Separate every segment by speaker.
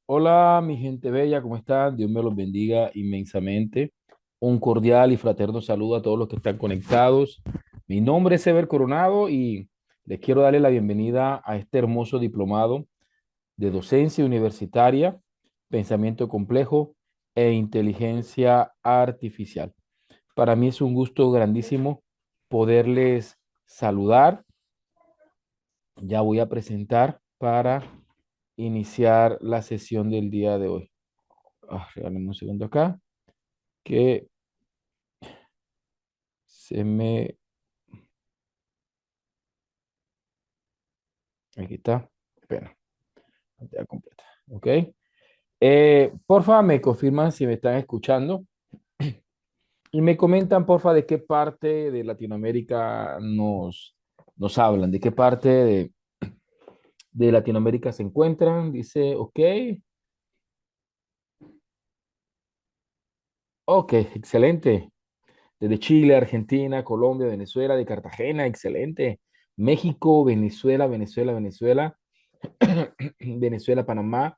Speaker 1: Hola, mi gente bella, ¿cómo están? Dios me los bendiga inmensamente. Un cordial y fraterno saludo a todos los que están conectados. Mi nombre es Ever Coronado y les quiero darle la bienvenida a este hermoso diplomado de docencia universitaria, pensamiento complejo e inteligencia artificial. Para mí es un gusto grandísimo poderles saludar. Ya voy a presentar para iniciar la sesión del día de hoy. Regálame un segundo acá, que se me... Aquí está. Espera, pantalla completa. ¿Ok? Porfa, me confirman si me están escuchando y me comentan, porfa, de qué parte de Latinoamérica nos hablan, de qué parte de Latinoamérica se encuentran. Dice, ok, ok, excelente. Desde Chile, Argentina, Colombia, Venezuela, de Cartagena, excelente. México, Venezuela, Venezuela, Venezuela, Venezuela, Panamá,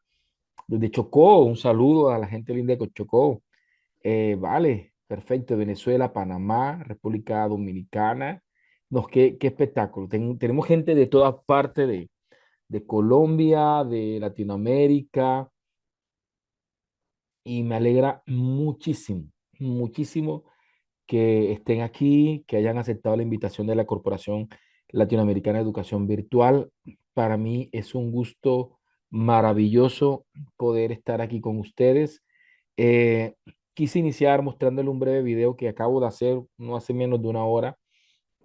Speaker 1: desde Chocó, un saludo a la gente linda de Chocó. Vale, perfecto. Venezuela, Panamá, República Dominicana. Qué espectáculo. Tenemos gente de todas partes de Colombia, de Latinoamérica, y me alegra muchísimo, muchísimo que estén aquí, que hayan aceptado la invitación de la Corporación Latinoamericana de Educación Virtual. Para mí es un gusto maravilloso poder estar aquí con ustedes. Eh, Quise iniciar mostrándole un breve video que acabo de hacer no hace menos de una hora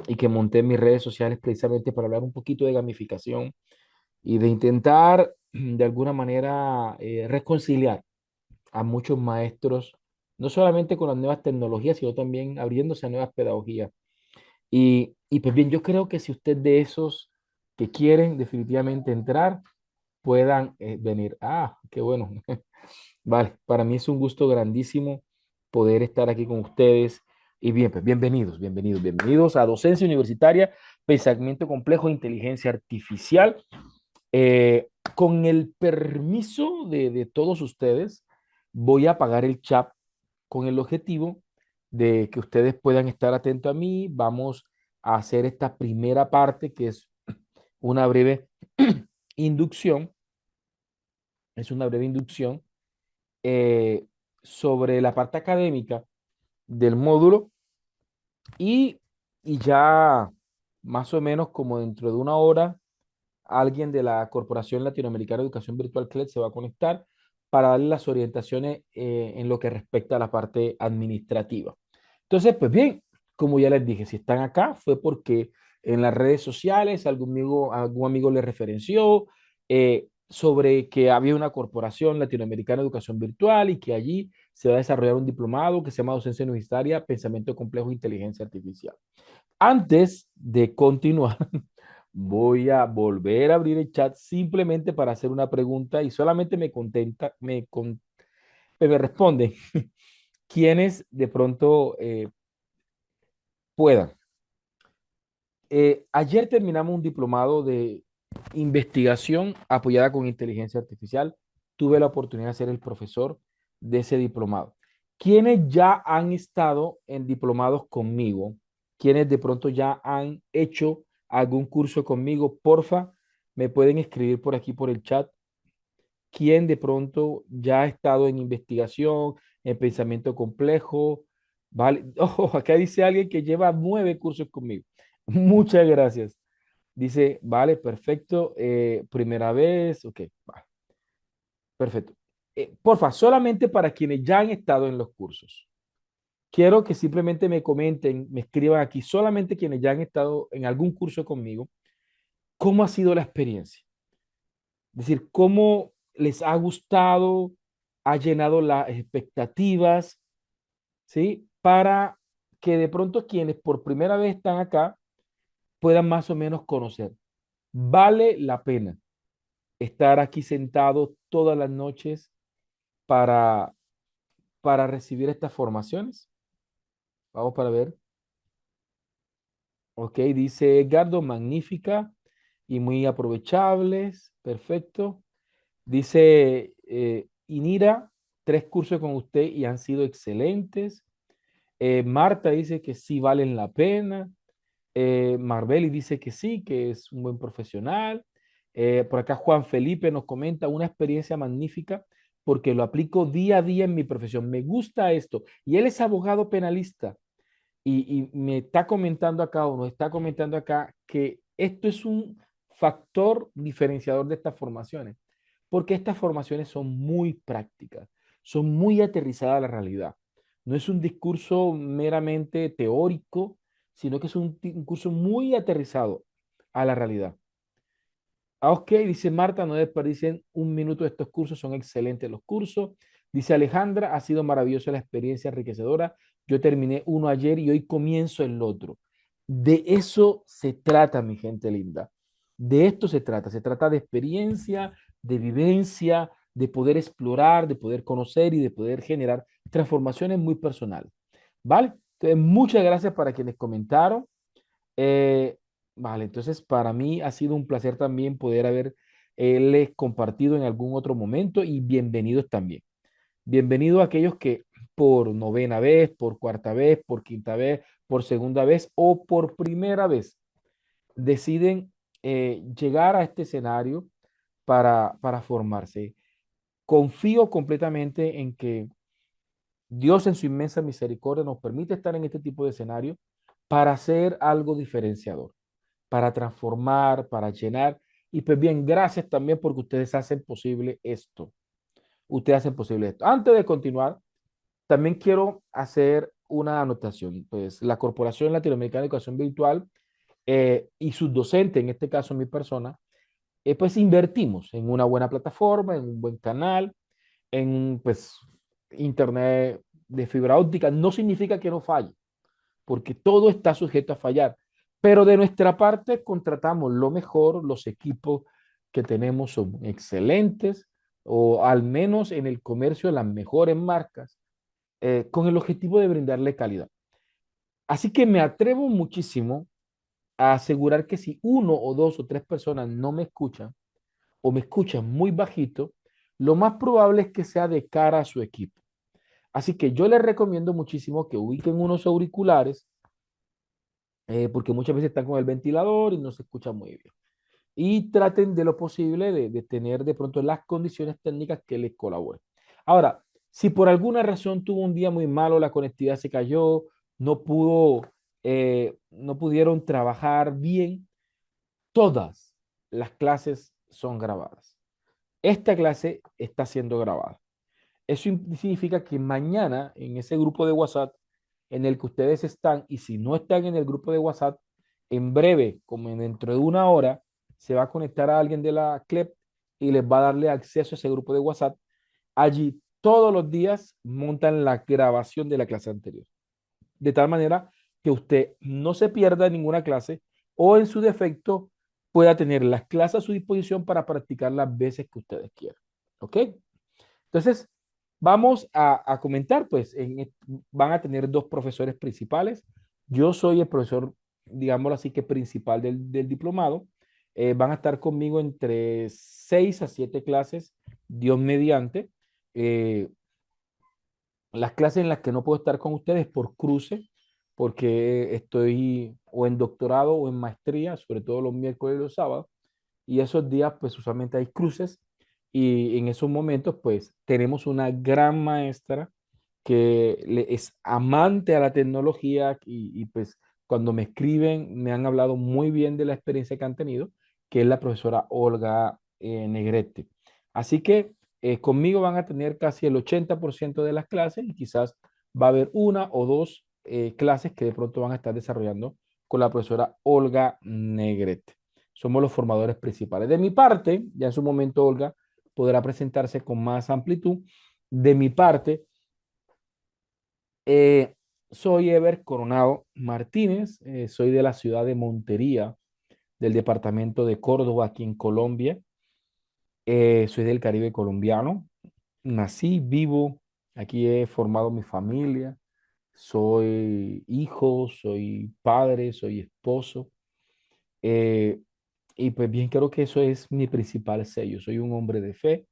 Speaker 1: y que monté en mis redes sociales precisamente para hablar un poquito de gamificación y de intentar de alguna manera reconciliar a muchos maestros, no solamente con las nuevas tecnologías, sino también abriéndose a nuevas pedagogías. Y pues bien, yo creo que si usted de esos que quieren definitivamente entrar, puedan venir. Ah, qué bueno. Vale, para mí es un gusto grandísimo poder estar aquí con ustedes. Y bien, pues bienvenidos, bienvenidos, bienvenidos a Docencia Universitaria, Pensamiento Complejo e Inteligencia Artificial. Con el permiso de todos ustedes, voy a apagar el chat con el objetivo de que ustedes puedan estar atentos a mí. Vamos a hacer esta primera parte que es una breve inducción. Es una breve inducción eh, sobre la parte académica del módulo y, y ya más o menos como dentro de una hora alguien de la Corporación Latinoamericana de Educación Virtual CLED se va a conectar para darle las orientaciones en lo que respecta a la parte administrativa. Entonces, pues bien, como ya les dije, si están acá fue porque en las redes sociales algún amigo les referenció sobre que había una corporación latinoamericana de educación virtual y que allí se va a desarrollar un diplomado que se llama Docencia Universitaria, Pensamiento Complejo e Inteligencia Artificial. Antes de continuar, voy a volver a abrir el chat simplemente para hacer una pregunta y solamente me responden quienes de pronto puedan. Ayer terminamos un diplomado de investigación apoyada con inteligencia artificial. Tuve la oportunidad de ser el profesor de ese diplomado. Quienes ya han estado en diplomados conmigo, quienes de pronto ya han hecho algún curso conmigo, porfa, me pueden escribir por aquí por el chat. ¿Quién de pronto ya ha estado en investigación, en pensamiento complejo? Vale. Oh, acá dice alguien que lleva 9 cursos conmigo. Muchas gracias. Dice, vale, perfecto. Primera vez, ok, vale, perfecto. Porfa, solamente para quienes ya han estado en los cursos. Quiero que simplemente me comenten, me escriban aquí, solamente quienes ya han estado en algún curso conmigo, ¿cómo ha sido la experiencia? Es decir, ¿cómo les ha gustado? ¿Ha llenado las expectativas? ¿Sí? Para que de pronto quienes por primera vez están acá puedan más o menos conocer. Vale la pena estar aquí sentado todas las noches para, para recibir estas formaciones. Vamos para ver. Ok, dice Edgardo, magnífica y muy aprovechables. Perfecto. Dice Inira, 3 cursos con usted y han sido excelentes. Marta dice que sí valen la pena. Marbeli dice que sí, que es un buen profesional. Por acá Juan Felipe nos comenta una experiencia magnífica porque lo aplico día a día en mi profesión. Me gusta esto. Y él es abogado penalista y me está comentando acá o nos está comentando acá que esto es un factor diferenciador de estas formaciones, porque estas formaciones son muy prácticas, son muy aterrizadas a la realidad. No es un discurso meramente teórico, sino que es un curso muy aterrizado a la realidad. Ok, dice Marta, no desperdicien un minuto de estos cursos, son excelentes los cursos. Dice Alejandra, ha sido maravillosa la experiencia enriquecedora. Yo terminé uno ayer y hoy comienzo el otro. De eso se trata, mi gente linda. De esto se trata. Se trata de experiencia, de vivencia, de poder explorar, de poder conocer y de poder generar transformaciones muy personales. ¿Vale? Entonces, muchas gracias para quienes comentaron. Eh, vale, entonces para mí ha sido un placer también poder haberles compartido en algún otro momento y bienvenidos también. Bienvenidos a aquellos que por novena vez, por cuarta vez, por quinta vez, por segunda vez o por primera vez deciden llegar a este escenario para formarse. Confío completamente en que Dios en su inmensa misericordia nos permite estar en este tipo de escenario para hacer algo diferenciador, para transformar, para llenar. Y pues bien, gracias también porque ustedes hacen posible esto. Ustedes hacen posible esto. Antes de continuar, también quiero hacer una anotación. Pues la Corporación Latinoamericana de Educación Virtual y sus docentes, en este caso mi persona, pues invertimos en una buena plataforma, en un buen canal, en pues internet de fibra óptica. No significa que no falle, porque todo está sujeto a fallar. Pero de nuestra parte contratamos lo mejor, los equipos que tenemos son excelentes, o al menos en el comercio las mejores marcas, con el objetivo de brindarle calidad. Así que me atrevo muchísimo a asegurar que si uno o dos o tres personas no me escuchan o me escuchan muy bajito, lo más probable es que sea de cara a su equipo. Así que yo les recomiendo muchísimo que ubiquen unos auriculares porque muchas veces están con el ventilador y no se escucha muy bien. Y traten de lo posible de tener de pronto las condiciones técnicas que les colaboren. Ahora, si por alguna razón tuvo un día muy malo, la conectividad se cayó, no pudieron trabajar bien, todas las clases son grabadas. Esta clase está siendo grabada. Eso significa que mañana en ese grupo de WhatsApp en el que ustedes están, y si no están en el grupo de WhatsApp, en breve, como dentro de una hora, se va a conectar a alguien de la CLEP y les va a darle acceso a ese grupo de WhatsApp. Allí todos los días montan la grabación de la clase anterior, de tal manera que usted no se pierda ninguna clase o en su defecto pueda tener las clases a su disposición para practicar las veces que ustedes quieran. ¿Ok? Entonces, vamos a comentar, pues, van a tener dos profesores principales. Yo soy el profesor, digámoslo así, que principal del diplomado. Van a estar conmigo entre 6 a 7 clases, Dios mediante. Eh, las clases en las que no puedo estar con ustedes por cruce, porque estoy o en doctorado o en maestría, sobre todo los miércoles y los sábados, y esos días pues usualmente hay cruces y en esos momentos pues tenemos una gran maestra que es amante a la tecnología y pues cuando me escriben me han hablado muy bien de la experiencia que han tenido, que es la profesora Olga Negrete. Así que conmigo van a tener casi el 80% de las clases y quizás va a haber una o dos clases que de pronto van a estar desarrollando con la profesora Olga Negrete. Somos los formadores principales. De mi parte, ya en su momento Olga podrá presentarse con más amplitud. De mi parte, eh, soy Ever Coronado Martínez, soy de la ciudad de Montería, del departamento de Córdoba, aquí en Colombia. Soy del Caribe colombiano. Nací, vivo, aquí he formado mi familia. Soy hijo, soy padre, soy esposo. Eh, y pues bien, creo que eso es mi principal sello. Soy un hombre de fe,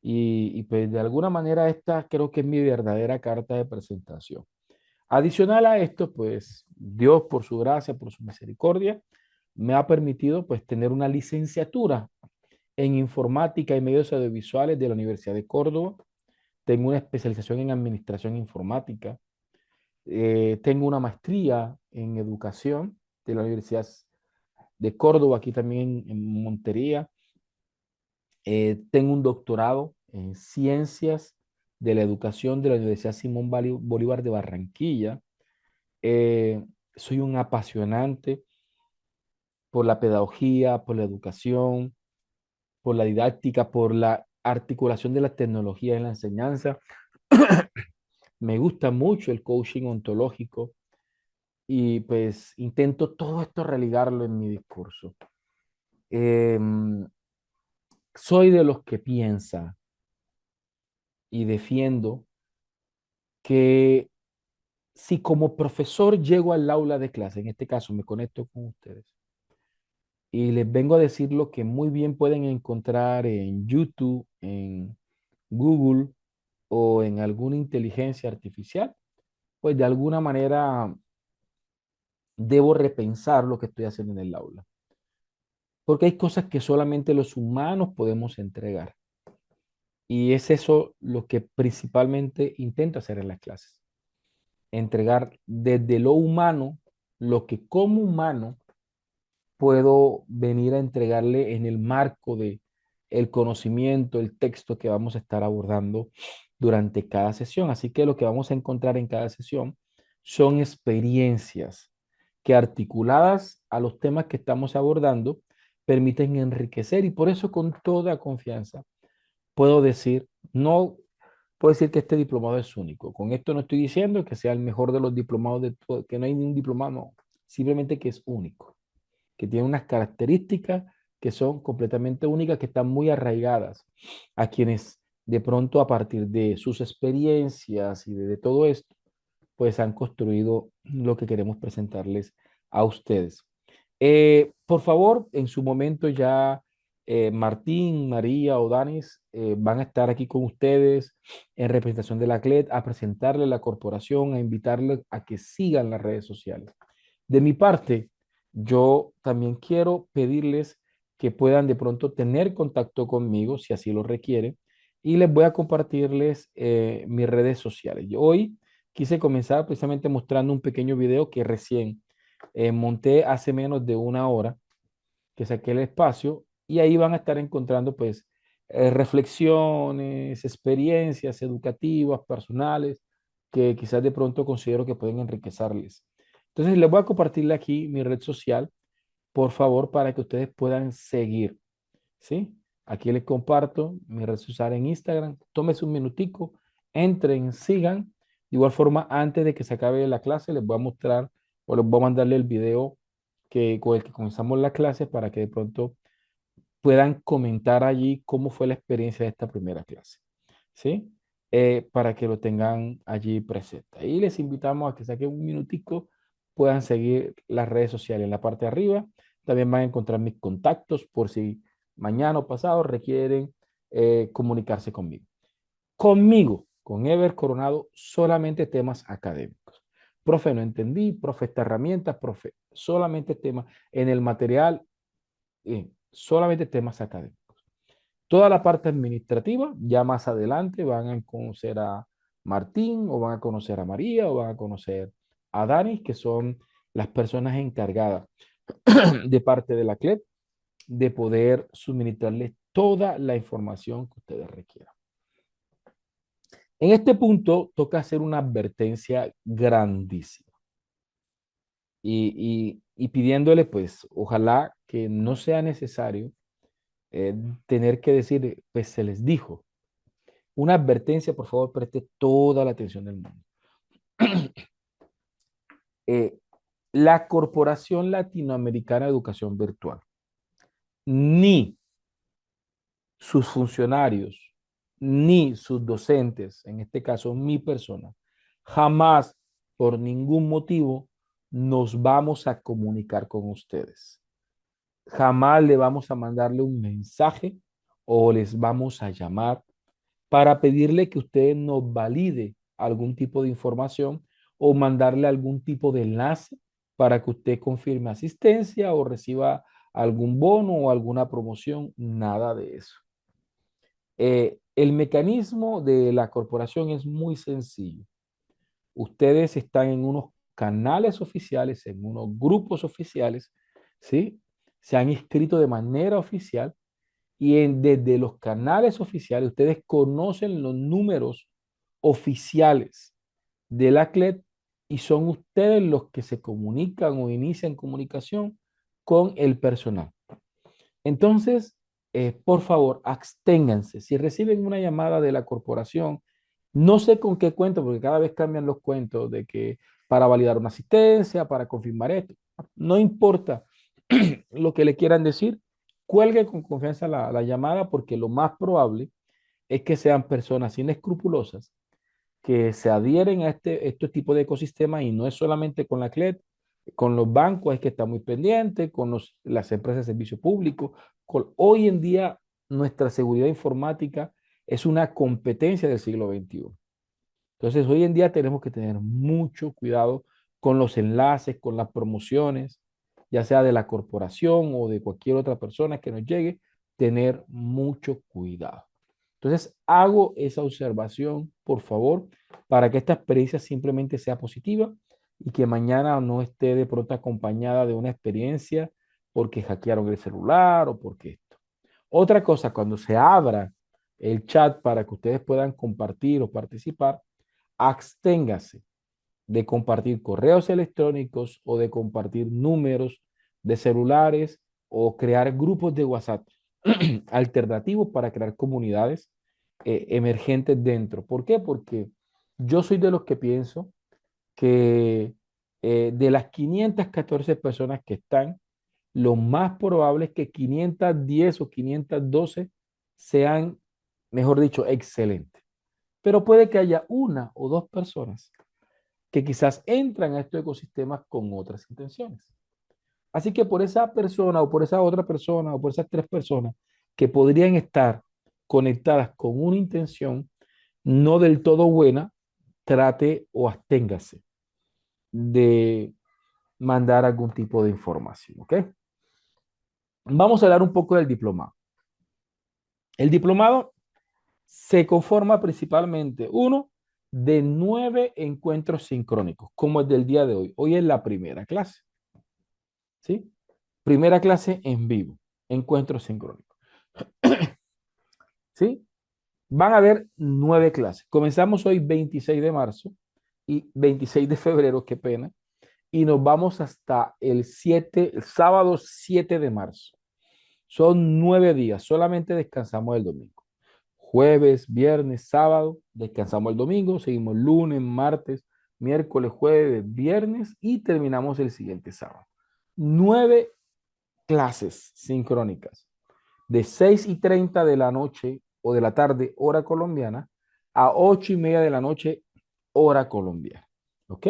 Speaker 1: y pues de alguna manera esta creo que es mi verdadera carta de presentación. Adicional a esto, pues Dios por su gracia, por su misericordia, me ha permitido pues tener una licenciatura en informática y medios audiovisuales de la Universidad de Córdoba. Tengo una especialización en administración informática. Tengo una maestría en educación de la Universidad de Córdoba, aquí también en Montería. Tengo un doctorado en ciencias de la educación de la Universidad Simón Bolívar de Barranquilla. Eh, Soy un apasionante por la pedagogía, por la educación, por la didáctica, por la articulación de la tecnología en la enseñanza. Me gusta mucho el coaching ontológico y pues intento todo esto religarlo en mi discurso. Em, Soy de los que piensa y defiendo que si como profesor llego al aula de clase, en este caso me conecto con ustedes, y les vengo a decir lo que muy bien pueden encontrar en YouTube, en Google o en alguna inteligencia artificial, pues de alguna manera debo repensar lo que estoy haciendo en el aula. Porque hay cosas que solamente los humanos podemos entregar. Y es eso lo que principalmente intento hacer en las clases. Entregar desde lo humano lo que como humano puedo venir a entregarle en el marco de el conocimiento, el texto que vamos a estar abordando durante cada sesión. Así que lo que vamos a encontrar en cada sesión son experiencias que articuladas a los temas que estamos abordando permiten enriquecer y por eso con toda confianza puedo decir, no puedo decir que este diplomado es único. Con esto no estoy diciendo que sea el mejor de los diplomados, que no hay ni un diplomado, no, simplemente que es único, que tiene unas características que son completamente únicas, que están muy arraigadas a quienes de pronto a partir de sus experiencias y de todo esto, pues han construido lo que queremos presentarles a ustedes. Por favor, en su momento ya Martín, María o Danis van a estar aquí con ustedes en representación de la CLED a presentarle la corporación, a invitarles a que sigan las redes sociales. De mi parte, yo también quiero pedirles que puedan de pronto tener contacto conmigo si así lo requieren y les voy a compartirles mis redes sociales. Yo hoy quise comenzar precisamente mostrando un pequeño video que recién monté hace menos de una hora, que saqué el espacio y ahí van a estar encontrando pues reflexiones, experiencias educativas, personales, que quizás de pronto considero que pueden enriquecerles. Entonces les voy a compartirle aquí mi red social, por favor, para que ustedes puedan seguir, ¿sí? Aquí les comparto mi red social en Instagram. Tómense un minutico, entren, sigan. De igual forma, antes de que se acabe la clase, les voy a mostrar o les voy a mandarle el video con el que comenzamos la clase para que de pronto puedan comentar allí cómo fue la experiencia de esta primera clase, ¿sí? Para que lo tengan allí presente. Y les invitamos a que saquen un minutico, puedan seguir las redes sociales en la parte de arriba. También van a encontrar mis contactos por si mañana o pasado requieren comunicarse conmigo. Conmigo, con Ever Coronado, solamente temas académicos. Profe, no entendí, profe, esta herramienta, profe, solamente temas en el material, solamente temas académicos. Toda la parte administrativa, ya más adelante van a conocer a Martín o van a conocer a María o van a conocer a Dani, que son las personas encargadas de parte de la CLEP de poder suministrarles toda la información que ustedes requieran. En este punto toca hacer una advertencia grandísima y pidiéndole pues ojalá que no sea necesario tener que decir pues se les dijo. Una advertencia, por favor, preste toda la atención del mundo. Eh, la Corporación Latinoamericana de Educación Virtual, ni sus funcionarios, ni sus docentes, en este caso mi persona, jamás por ningún motivo nos vamos a comunicar con ustedes. Jamás le vamos a mandarle un mensaje o les vamos a llamar para pedirle que usted nos valide algún tipo de información o mandarle algún tipo de enlace para que usted confirme asistencia o reciba algún bono o alguna promoción, nada de eso. El mecanismo de la corporación es muy sencillo. Ustedes están en unos canales oficiales, en unos grupos oficiales, ¿sí? Se han inscrito de manera oficial y desde los canales oficiales ustedes conocen los números oficiales de la CLED y son ustedes los que se comunican o inician comunicación con el personal. Entonces, por favor, absténganse. Si reciben una llamada de la corporación, no sé con qué cuento, porque cada vez cambian los cuentos de que para validar una asistencia, para confirmar esto, no importa lo que le quieran decir, cuelgue con confianza la llamada porque lo más probable es que sean personas inescrupulosas que se adhieren a este tipo de ecosistemas y no es solamente con la CLED, con los bancos es que está muy pendiente, con las empresas de servicio público. Hoy en día nuestra seguridad informática es una competencia del siglo XXI. Entonces hoy en día tenemos que tener mucho cuidado con los enlaces, con las promociones, ya sea de la corporación o de cualquier otra persona que nos llegue, tener mucho cuidado. Entonces, hago esa observación, por favor, para que esta experiencia simplemente sea positiva y que mañana no esté de pronto acompañada de una experiencia porque hackearon el celular o porque esto. Otra cosa, cuando se abra el chat para que ustedes puedan compartir o participar, absténgase de compartir correos electrónicos o de compartir números de celulares o crear grupos de WhatsApp alternativos para crear comunidades emergentes dentro. ¿Por qué? Porque yo soy de los que pienso que de las 514 personas que están, lo más probable es que 510 o 512 sean, mejor dicho, excelentes. Pero puede que haya una o dos personas que quizás entran a estos ecosistemas con otras intenciones. Así que por esa persona o por esa otra persona o por esas tres personas que podrían estar conectadas con una intención no del todo buena, trate o absténgase de mandar algún tipo de información, ¿ok? Vamos a hablar un poco del diplomado. El diplomado se conforma principalmente, uno, de 9 encuentros sincrónicos, como el del día de hoy. Hoy es la primera clase, ¿sí? Primera clase en vivo, encuentro sincrónico, ¿sí? Van a haber 9 clases. Comenzamos hoy 26 de marzo y 26 de febrero, qué pena, y nos vamos hasta el sábado 7 de marzo. Son 9 días, solamente descansamos el domingo. Jueves, viernes, sábado, descansamos el domingo, seguimos lunes, martes, miércoles, jueves, viernes y terminamos el siguiente sábado. 9 clases sincrónicas de 6:30 de la noche o de la tarde, hora colombiana, a 8:30 de la noche, hora colombiana. ¿Ok?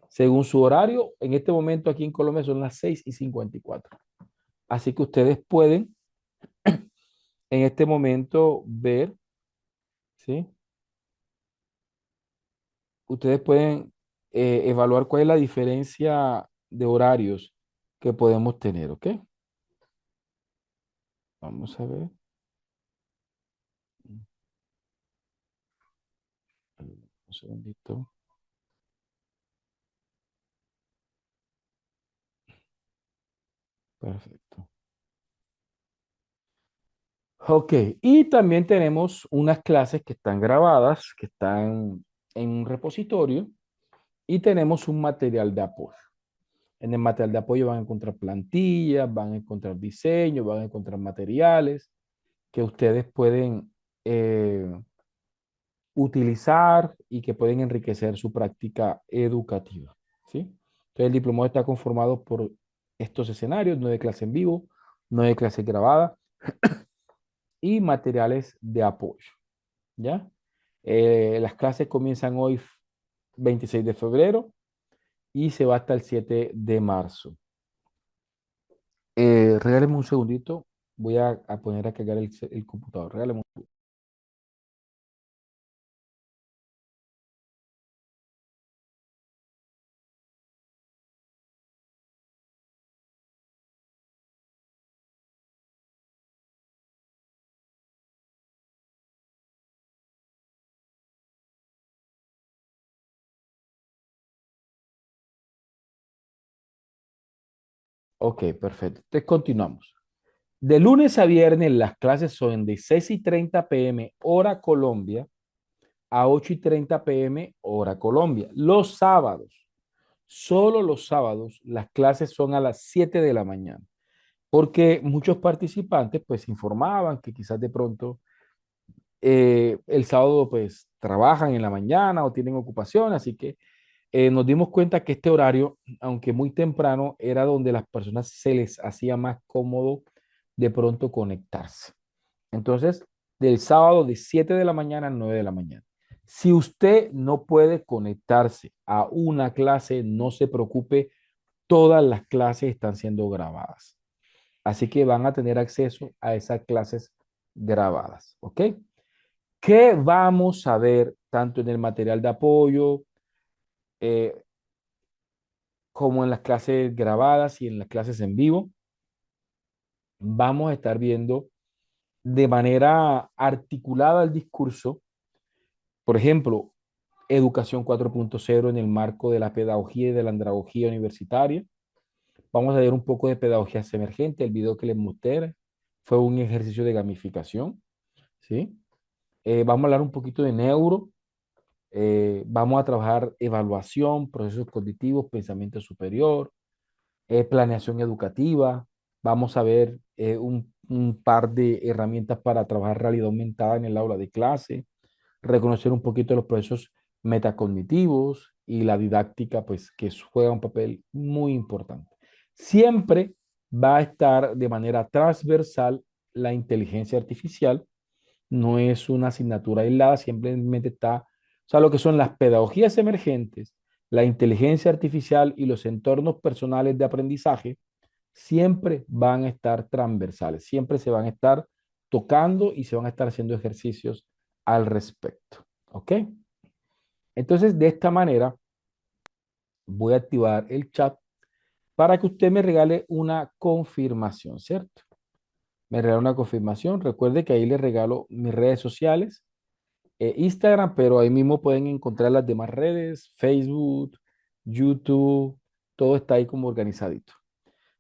Speaker 1: Según su horario, en este momento aquí en Colombia son las 6:54. Así que ustedes pueden en este momento ver, ¿sí? Ustedes pueden evaluar cuál es la diferencia de horarios que podemos tener, ¿ok? Vamos a ver. Un segundito. Perfecto. Ok, y también tenemos unas clases que están grabadas, que están en un repositorio, y tenemos un material de apoyo. En el material de apoyo van a encontrar plantillas, van a encontrar diseños, van a encontrar materiales que ustedes pueden utilizar y que pueden enriquecer su práctica educativa, ¿sí? Entonces, el diplomado está conformado por estos escenarios, 9 clases en vivo, 9 clases grabadas y materiales de apoyo, ¿ya? Las clases comienzan hoy 26 de febrero y se va hasta el 7 de marzo. Regáleme un segundito, voy a poner a cargar el computador. Regáleme Ok, perfecto. Entonces continuamos. De lunes a viernes las clases son de 6:30 p.m. hora Colombia a 8:30 p.m. hora Colombia. Los sábados, solo los sábados, las clases son a las 7 de la mañana, porque muchos participantes pues informaban que quizás de pronto el sábado pues trabajan en la mañana o tienen ocupación, así que nos dimos cuenta que este horario, aunque muy temprano, era donde las personas se les hacía más cómodo de pronto conectarse. Entonces, del sábado de 7 de la mañana a 9 de la mañana. Si usted no puede conectarse a una clase, no se preocupe, todas las clases están siendo grabadas. Así que van a tener acceso a esas clases grabadas, ¿ok? ¿Qué vamos a ver tanto en el material de apoyo eh, como en las clases grabadas y en las clases en vivo? Vamos a estar viendo de manera articulada el discurso, por ejemplo, Educación 4.0 en el marco de la pedagogía y de la andragogía universitaria. Vamos a ver un poco de pedagogía emergente. El video que les mostré fue un ejercicio de gamificación, ¿sí? Vamos a hablar un poquito de neuro. Vamos a trabajar evaluación, procesos cognitivos, pensamiento superior, planeación educativa. Vamos a ver un par de herramientas para trabajar realidad aumentada en el aula de clase, reconocer un poquito los procesos metacognitivos y la didáctica, pues que juega un papel muy importante. Siempre va a estar de manera transversal la inteligencia artificial, no es una asignatura aislada, simplemente está, o sea, lo que son las pedagogías emergentes, la inteligencia artificial y los entornos personales de aprendizaje, siempre van a estar transversales, siempre se van a estar tocando y se van a estar haciendo ejercicios al respecto. ¿Ok? Entonces, de esta manera, voy a activar el chat para que usted me regale una confirmación, ¿cierto? Me regala una confirmación. Recuerde que ahí le regalo mis redes sociales, Instagram, pero ahí mismo pueden encontrar las demás redes, Facebook, YouTube, todo está ahí como organizadito.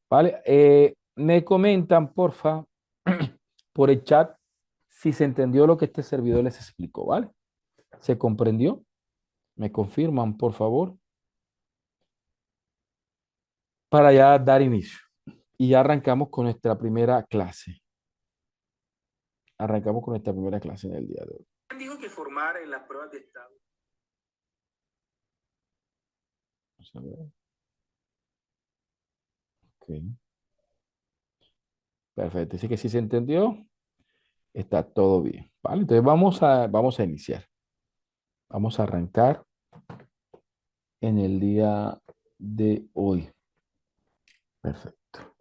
Speaker 1: ¿Vale? Me comentan, porfa, por el chat, si se entendió lo que este servidor les explicó, ¿vale? ¿Se comprendió? Me confirman, por favor, para ya dar inicio. Y ya arrancamos con nuestra primera clase. Arrancamos con nuestra primera clase en el día de hoy. Dijo que formar en las pruebas de estado. Vamos a ver. Ok, perfecto. Así que si se entendió, está todo bien. ¿Vale? Entonces vamos a iniciar. Vamos a arrancar en el día de hoy. Perfecto.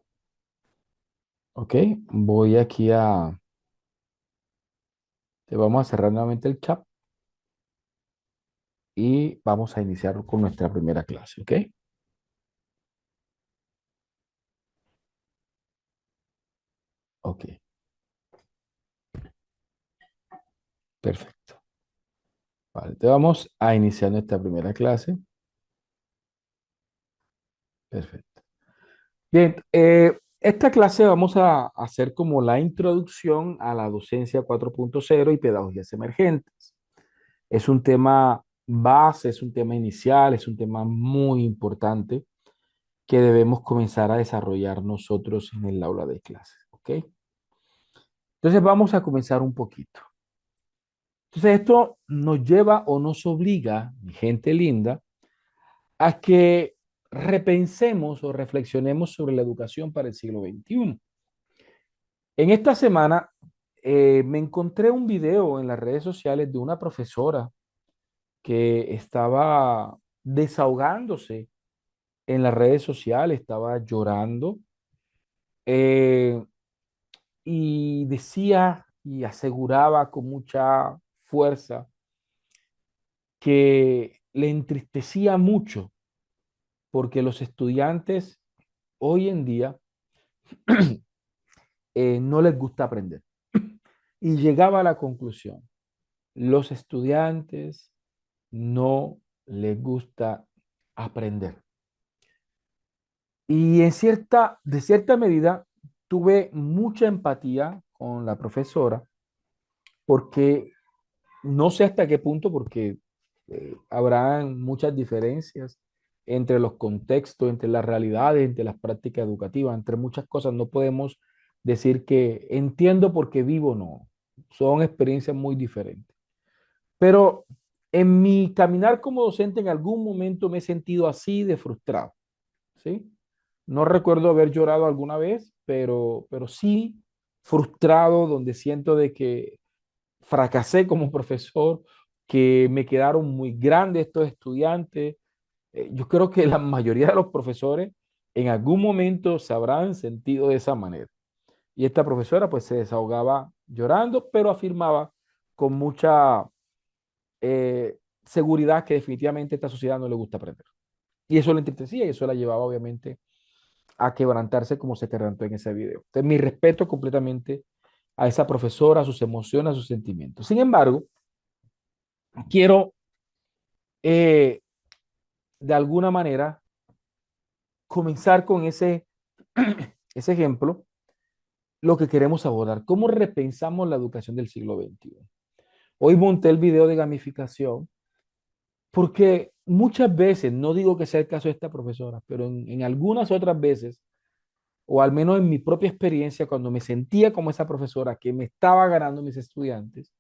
Speaker 1: Ok, voy aquí te vamos a cerrar nuevamente el chat y vamos a iniciar con nuestra primera clase, ¿ok? Ok, perfecto. Vale, te vamos a iniciar nuestra primera clase. Perfecto. Bien, esta clase vamos a hacer como la introducción a la docencia 4.0 y pedagogías emergentes. Es un tema base, es un tema inicial, es un tema muy importante que debemos comenzar a desarrollar nosotros en el aula de clases, ¿ok? Entonces vamos a comenzar un poquito. Entonces esto nos lleva o nos obliga, mi gente linda, a que repensemos o reflexionemos sobre la educación para el siglo XXI. En esta semana me encontré un video en las redes sociales de una profesora que estaba desahogándose en las redes sociales, estaba llorando eh, y decía y aseguraba con mucha fuerza que le entristecía mucho porque los estudiantes hoy en día no les gusta aprender. Y llegaba a la conclusión, los estudiantes no les gusta aprender. Y de cierta medida tuve mucha empatía con la profesora porque no sé hasta qué punto, porque habrá muchas diferencias entre los contextos, entre las realidades, entre las prácticas educativas, entre muchas cosas. No podemos decir que entiendo porque vivo, no. Son experiencias muy diferentes. Pero en mi caminar como docente en algún momento me he sentido así de frustrado, ¿sí? No recuerdo haber llorado alguna vez, pero sí frustrado, donde siento de que fracasé como profesor, que me quedaron muy grandes estos estudiantes. Yo creo que la mayoría de los profesores en algún momento se habrán sentido de esa manera. Y esta profesora pues se desahogaba llorando, pero afirmaba con mucha seguridad que definitivamente a esta sociedad no le gusta aprender. Y eso le entristecía y eso la llevaba obviamente a quebrantarse como se quebrantó en ese video. Entonces, mi respeto completamente a esa profesora, a sus emociones, a sus sentimientos. Sin embargo, quiero eh, de alguna manera comenzar con ese ejemplo, lo que queremos abordar, cómo repensamos la educación del siglo XXI. Hoy monté el video de gamificación porque muchas veces, no digo que sea el caso de esta profesora, pero en algunas otras veces, o al menos en mi propia experiencia, cuando me sentía como esa profesora que me estaba ganando mis estudiantes,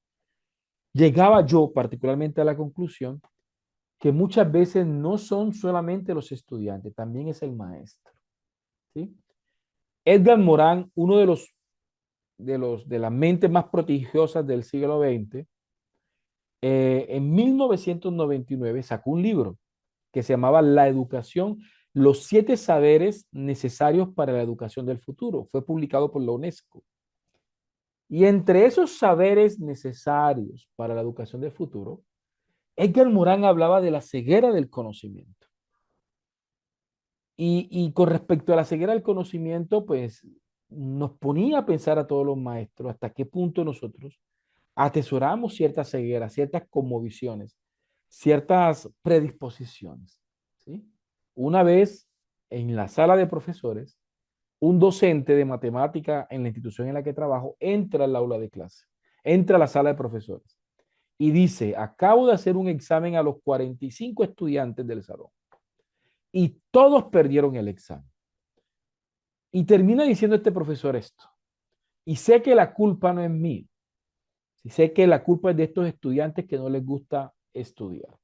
Speaker 1: llegaba yo particularmente a la conclusión que muchas veces no son solamente los estudiantes, también es el maestro, ¿sí? Edgar Morán, uno de las mentes más prodigiosas del siglo XX, en 1999 sacó un libro que se llamaba La educación, los 7 saberes necesarios para la educación del futuro. Fue publicado por la UNESCO. Y entre esos saberes necesarios para la educación del futuro, Edgar Morán hablaba de la ceguera del conocimiento. Y con respecto a la ceguera del conocimiento, pues nos ponía a pensar a todos los maestros hasta qué punto nosotros atesoramos ciertas cegueras, ciertas conmovisiones, ciertas predisposiciones, ¿sí? Una vez en la sala de profesores, un docente de matemática en la institución en la que trabajo entra al aula de clase, entra a la sala de profesores y dice, acabo de hacer un examen a los 45 estudiantes del salón y todos perdieron el examen. Y termina diciendo este profesor esto, y sé que la culpa no es mía, y sé que la culpa es de estos estudiantes que no les gusta estudiar.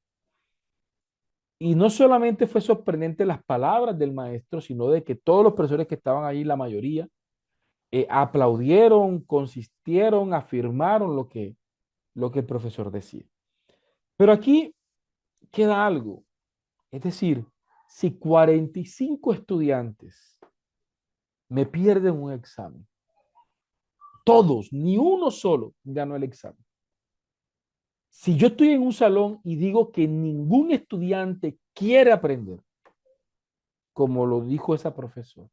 Speaker 1: Y no solamente fue sorprendente las palabras del maestro, sino de que todos los profesores que estaban ahí, la mayoría, aplaudieron, consistieron, afirmaron lo que el profesor decía. Pero aquí queda algo, es decir, si 45 estudiantes me pierden un examen, todos, ni uno solo ganó el examen. Si yo estoy en un salón y digo que ningún estudiante quiere aprender, como lo dijo esa profesora,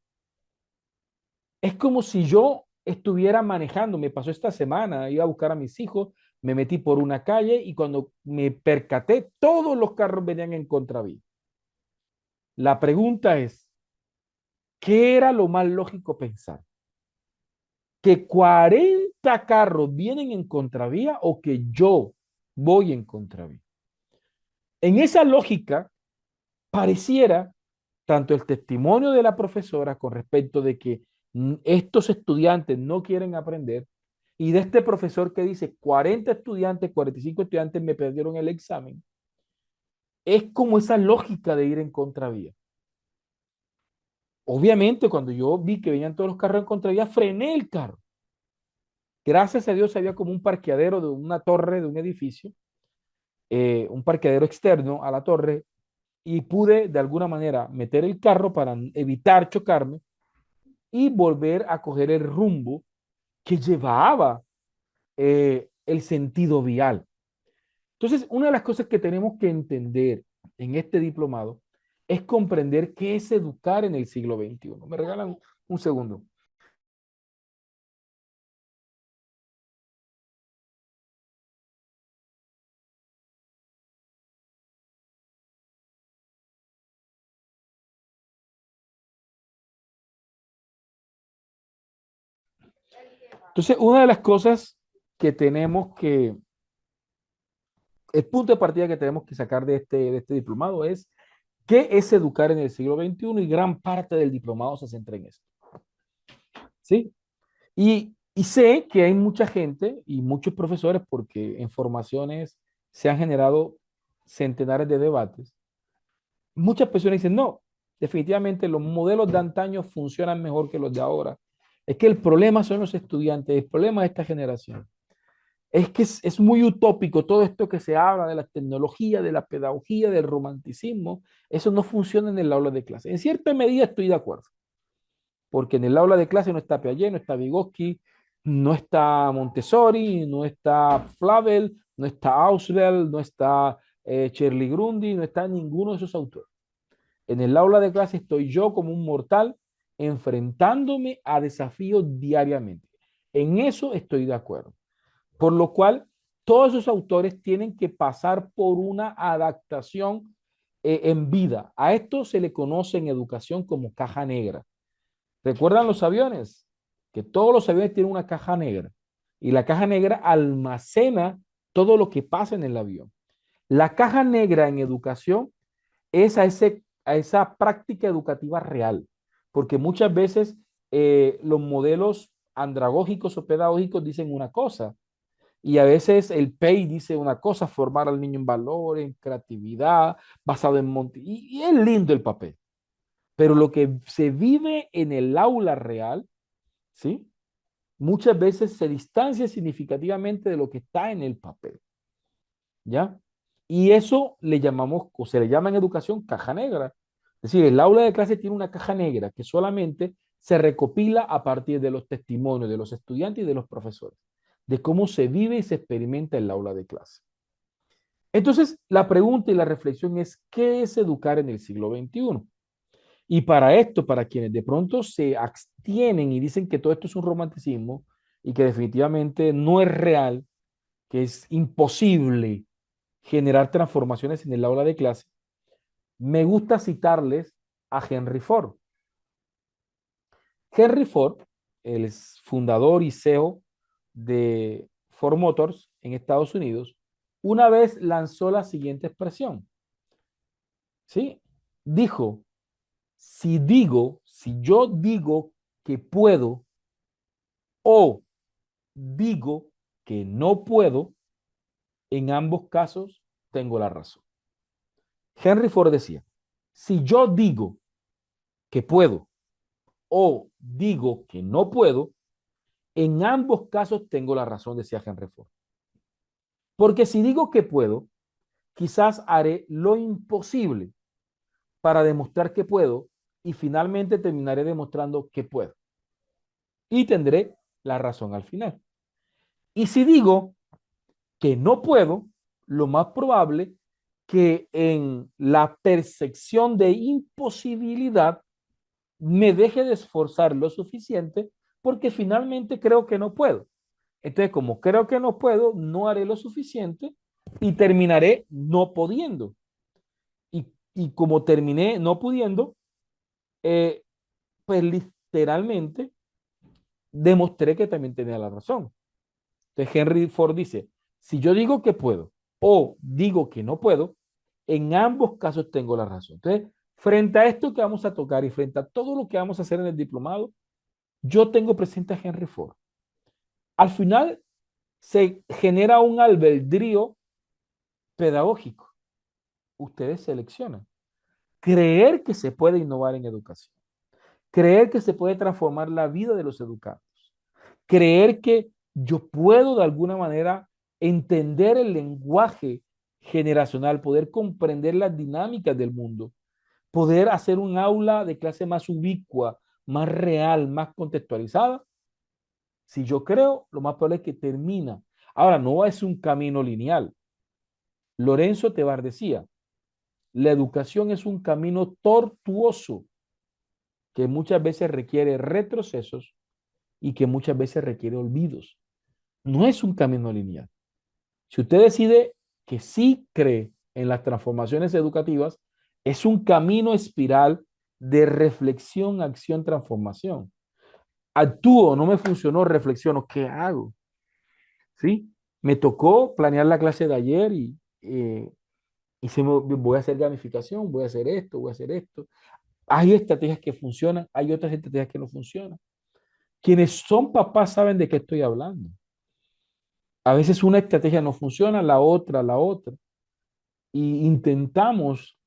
Speaker 1: es como si yo estuviera manejando, me pasó esta semana, iba a buscar a mis hijos, me metí por una calle y cuando me percaté, todos los carros venían en contravía. La pregunta es, ¿qué era lo más lógico pensar? ¿Que 40 carros vienen en contravía o que yo voy en contravía? En esa lógica, pareciera tanto el testimonio de la profesora con respecto de que estos estudiantes no quieren aprender y de este profesor que dice 40 estudiantes, 45 estudiantes me perdieron el examen, es como esa lógica de ir en contravía. Obviamente, cuando yo vi que venían todos los carros en contravía, frené el carro. Gracias a Dios había como un parqueadero de una torre de un edificio, un parqueadero externo a la torre, y pude de alguna manera meter el carro para evitar chocarme y volver a coger el rumbo que llevaba el sentido vial. Entonces, una de las cosas que tenemos que entender en este diplomado es comprender qué es educar en el siglo XXI. Me regalan un segundo. Entonces, una de las cosas que tenemos que, el punto de partida que tenemos que sacar de este diplomado es qué es educar en el siglo XXI y gran parte del diplomado se centra en esto. ¿Sí? Y sé que hay mucha gente y muchos profesores, porque en formaciones se han generado centenares de debates. Muchas personas dicen, no, definitivamente los modelos de antaño funcionan mejor que los de ahora. Es que el problema son los estudiantes, el problema de esta generación. Es que es muy utópico todo esto que se habla de la tecnología, de la pedagogía, del romanticismo. Eso no funciona en el aula de clase. En cierta medida estoy de acuerdo, porque en el aula de clase no está Piaget, no está Vygotsky, no está Montessori, no está Flavel, no está Ausubel, no está Shirley Grundy, no está ninguno de esos autores. En el aula de clase estoy yo como un mortal enfrentándome a desafíos diariamente. En eso estoy de acuerdo. Por lo cual, todos esos autores tienen que pasar por una adaptación en vida. A esto se le conoce en educación como caja negra. ¿Recuerdan los aviones? Que todos los aviones tienen una caja negra y la caja negra almacena todo lo que pasa en el avión. La caja negra en educación es a esa práctica educativa real, porque muchas veces los modelos andragógicos o pedagógicos dicen una cosa y a veces el PEI dice una cosa, formar al niño en valor, en creatividad, basado en y es lindo el papel, pero lo que se vive en el aula real, ¿sí? Muchas veces se distancia significativamente de lo que está en el papel, ¿ya? Y eso le llamamos, o se le llama en educación, caja negra. Es decir, el aula de clase tiene una caja negra que solamente se recopila a partir de los testimonios de los estudiantes y de los profesores, de cómo se vive y se experimenta el aula de clase. Entonces, la pregunta y la reflexión es, ¿qué es educar en el siglo XXI? Y para esto, para quienes de pronto se abstienen y dicen que todo esto es un romanticismo y que definitivamente no es real, que es imposible generar transformaciones en el aula de clase, me gusta citarles a Henry Ford. Henry Ford, el fundador y CEO de Ford Motors en Estados Unidos, una vez lanzó la siguiente expresión, ¿sí? Dijo, si yo digo que puedo o digo que no puedo, en ambos casos tengo la razón. Henry Ford decía, si yo digo que puedo o digo que no puedo, en ambos casos tengo la razón, decía Henry Ford. Porque si digo que puedo, quizás haré lo imposible para demostrar que puedo y finalmente terminaré demostrando que puedo. Y tendré la razón al final. Y si digo que no puedo, lo más probable que en la percepción de imposibilidad me deje de esforzar lo suficiente porque finalmente creo que no puedo. Entonces, como creo que no puedo, no haré lo suficiente y terminaré no pudiendo. Y como terminé no pudiendo, eh, pues literalmente demostré que también tenía la razón. Entonces, Henry Ford dice, si yo digo que puedo o digo que no puedo, en ambos casos tengo la razón. Entonces, frente a esto que vamos a tocar y frente a todo lo que vamos a hacer en el diplomado, yo tengo presente a Henry Ford. Al final se genera un albedrío pedagógico. Ustedes seleccionan. Creer que se puede innovar en educación. Creer que se puede transformar la vida de los educados. Creer que yo puedo de alguna manera entender el lenguaje generacional, poder comprender las dinámicas del mundo, poder hacer un aula de clase más ubicua, más real, más contextualizada. Si yo creo, lo más probable es que termina. Ahora, no es un camino lineal. Lorenzo Tebar decía, la educación es un camino tortuoso que muchas veces requiere retrocesos y que muchas veces requiere olvidos. No es un camino lineal. Si usted decide que sí cree en las transformaciones educativas, es un camino espiral de reflexión, acción, transformación. Actúo, no me funcionó, reflexiono, ¿qué hago? ¿Sí? Me tocó planear la clase de ayer y voy a hacer gamificación, voy a hacer esto, voy a hacer esto. Hay estrategias que funcionan, hay otras estrategias que no funcionan. Quienes son papás saben de qué estoy hablando. A veces una estrategia no funciona, la otra. Y intentamos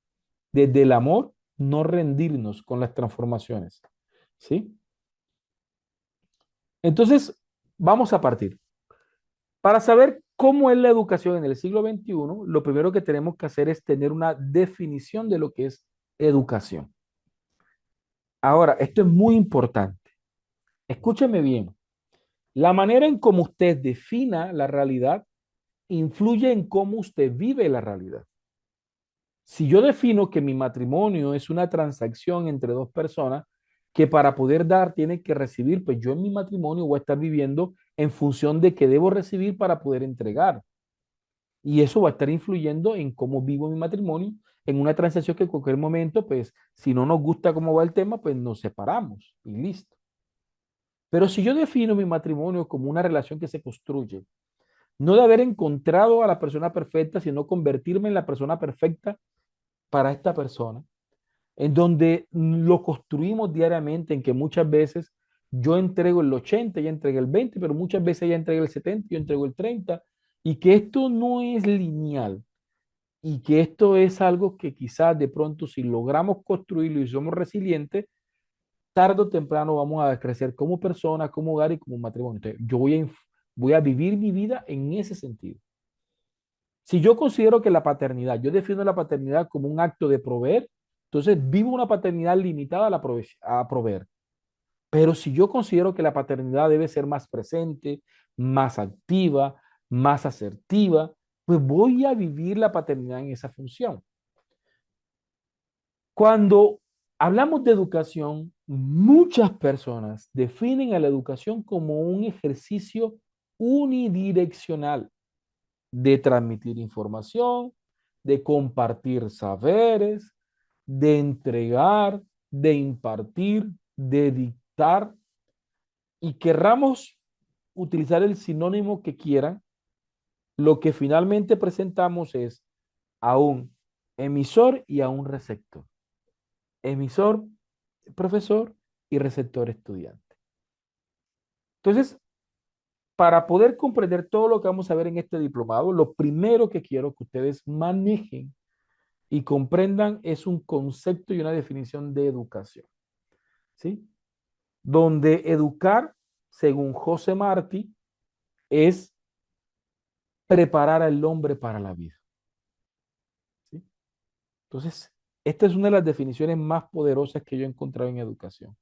Speaker 1: desde el amor no rendirnos con las transformaciones. ¿Sí? Entonces, vamos a partir. Para saber cómo es la educación en el siglo XXI, lo primero que tenemos que hacer es tener una definición de lo que es educación. Ahora, esto es muy importante. Escúcheme bien. La manera en cómo usted defina la realidad influye en cómo usted vive la realidad. Si yo defino que mi matrimonio es una transacción entre dos personas que para poder dar tienen que recibir, pues yo en mi matrimonio voy a estar viviendo en función de que debo recibir para poder entregar. Y eso va a estar influyendo en cómo vivo mi matrimonio, en una transacción que en cualquier momento, pues si no nos gusta cómo va el tema, pues nos separamos y listo. Pero si yo defino mi matrimonio como una relación que se construye, no de haber encontrado a la persona perfecta, sino convertirme en la persona perfecta para esta persona, en donde lo construimos diariamente, en que muchas veces yo entrego el 80, ella entrega el 20, pero muchas veces ella entrega el 70, yo entrego el 30, y que esto no es lineal, y que esto es algo que quizás de pronto si logramos construirlo y somos resilientes, tarde o temprano vamos a crecer como persona, como hogar y como matrimonio. Entonces, yo voy a vivir mi vida en ese sentido. Si yo considero que la paternidad, yo defino la paternidad como un acto de proveer, entonces vivo una paternidad limitada a proveer. Pero si yo considero que la paternidad debe ser más presente, más activa, más asertiva, pues voy a vivir la paternidad en esa función. Cuando hablamos de educación, muchas personas definen a la educación como un ejercicio unidireccional de transmitir información, de compartir saberes, de entregar, de impartir, de dictar, y querramos utilizar el sinónimo que quieran, lo que finalmente presentamos es a un emisor y a un receptor. Emisor, profesor y receptor, estudiante. Entonces, para poder comprender todo lo que vamos a ver en este diplomado, lo primero que quiero que ustedes manejen y comprendan es un concepto y una definición de educación, ¿sí? Donde educar, según José Martí, es preparar al hombre para la vida, ¿sí? Entonces, esta es una de las definiciones más poderosas que yo he encontrado en educación.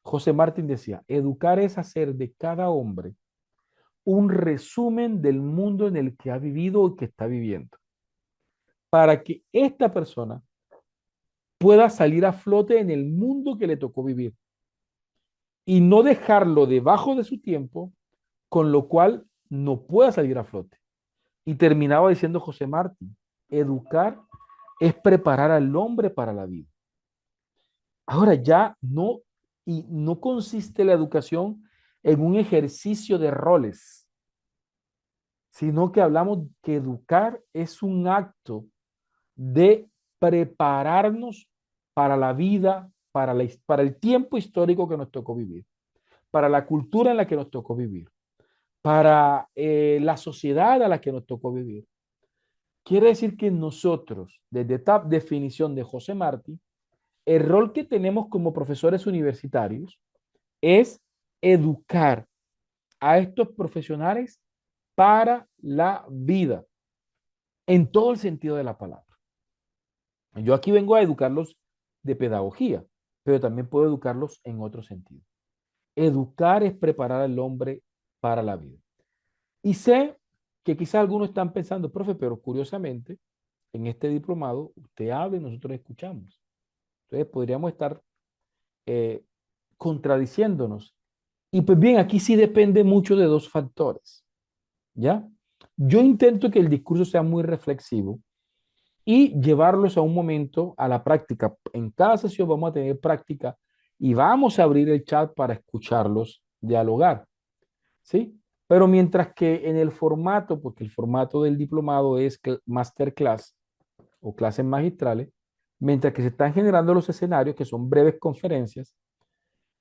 Speaker 1: José Martín decía, educar es hacer de cada hombre un resumen del mundo en el que ha vivido y que está viviendo, para que esta persona pueda salir a flote en el mundo que le tocó vivir y no dejarlo debajo de su tiempo, con lo cual no pueda salir a flote. Y terminaba diciendo José Martín, educar es preparar al hombre para la vida. Ahora ya no, y no consiste la educación en un ejercicio de roles, sino que hablamos que educar es un acto de prepararnos para la vida, para el tiempo histórico que nos tocó vivir, para la cultura en la que nos tocó vivir, para la sociedad a la que nos tocó vivir. Quiere decir que nosotros, desde esta definición de José Martí, el rol que tenemos como profesores universitarios es educar a estos profesionales para la vida, en todo el sentido de la palabra. Yo aquí vengo a educarlos de pedagogía, pero también puedo educarlos en otro sentido. Educar es preparar al hombre para la vida. Y sé que quizás algunos están pensando, profe, pero curiosamente, en este diplomado, usted habla y nosotros escuchamos. Entonces podríamos estar eh, contradiciéndonos. Y pues bien, aquí sí depende mucho de dos factores, ¿ya? Yo intento que el discurso sea muy reflexivo y llevarlos a un momento a la práctica. En cada sesión vamos a tener práctica y vamos a abrir el chat para escucharlos dialogar, ¿sí? Pero mientras que en el formato, porque el formato del diplomado es masterclass o clases magistrales, mientras que se están generando los escenarios, que son breves conferencias,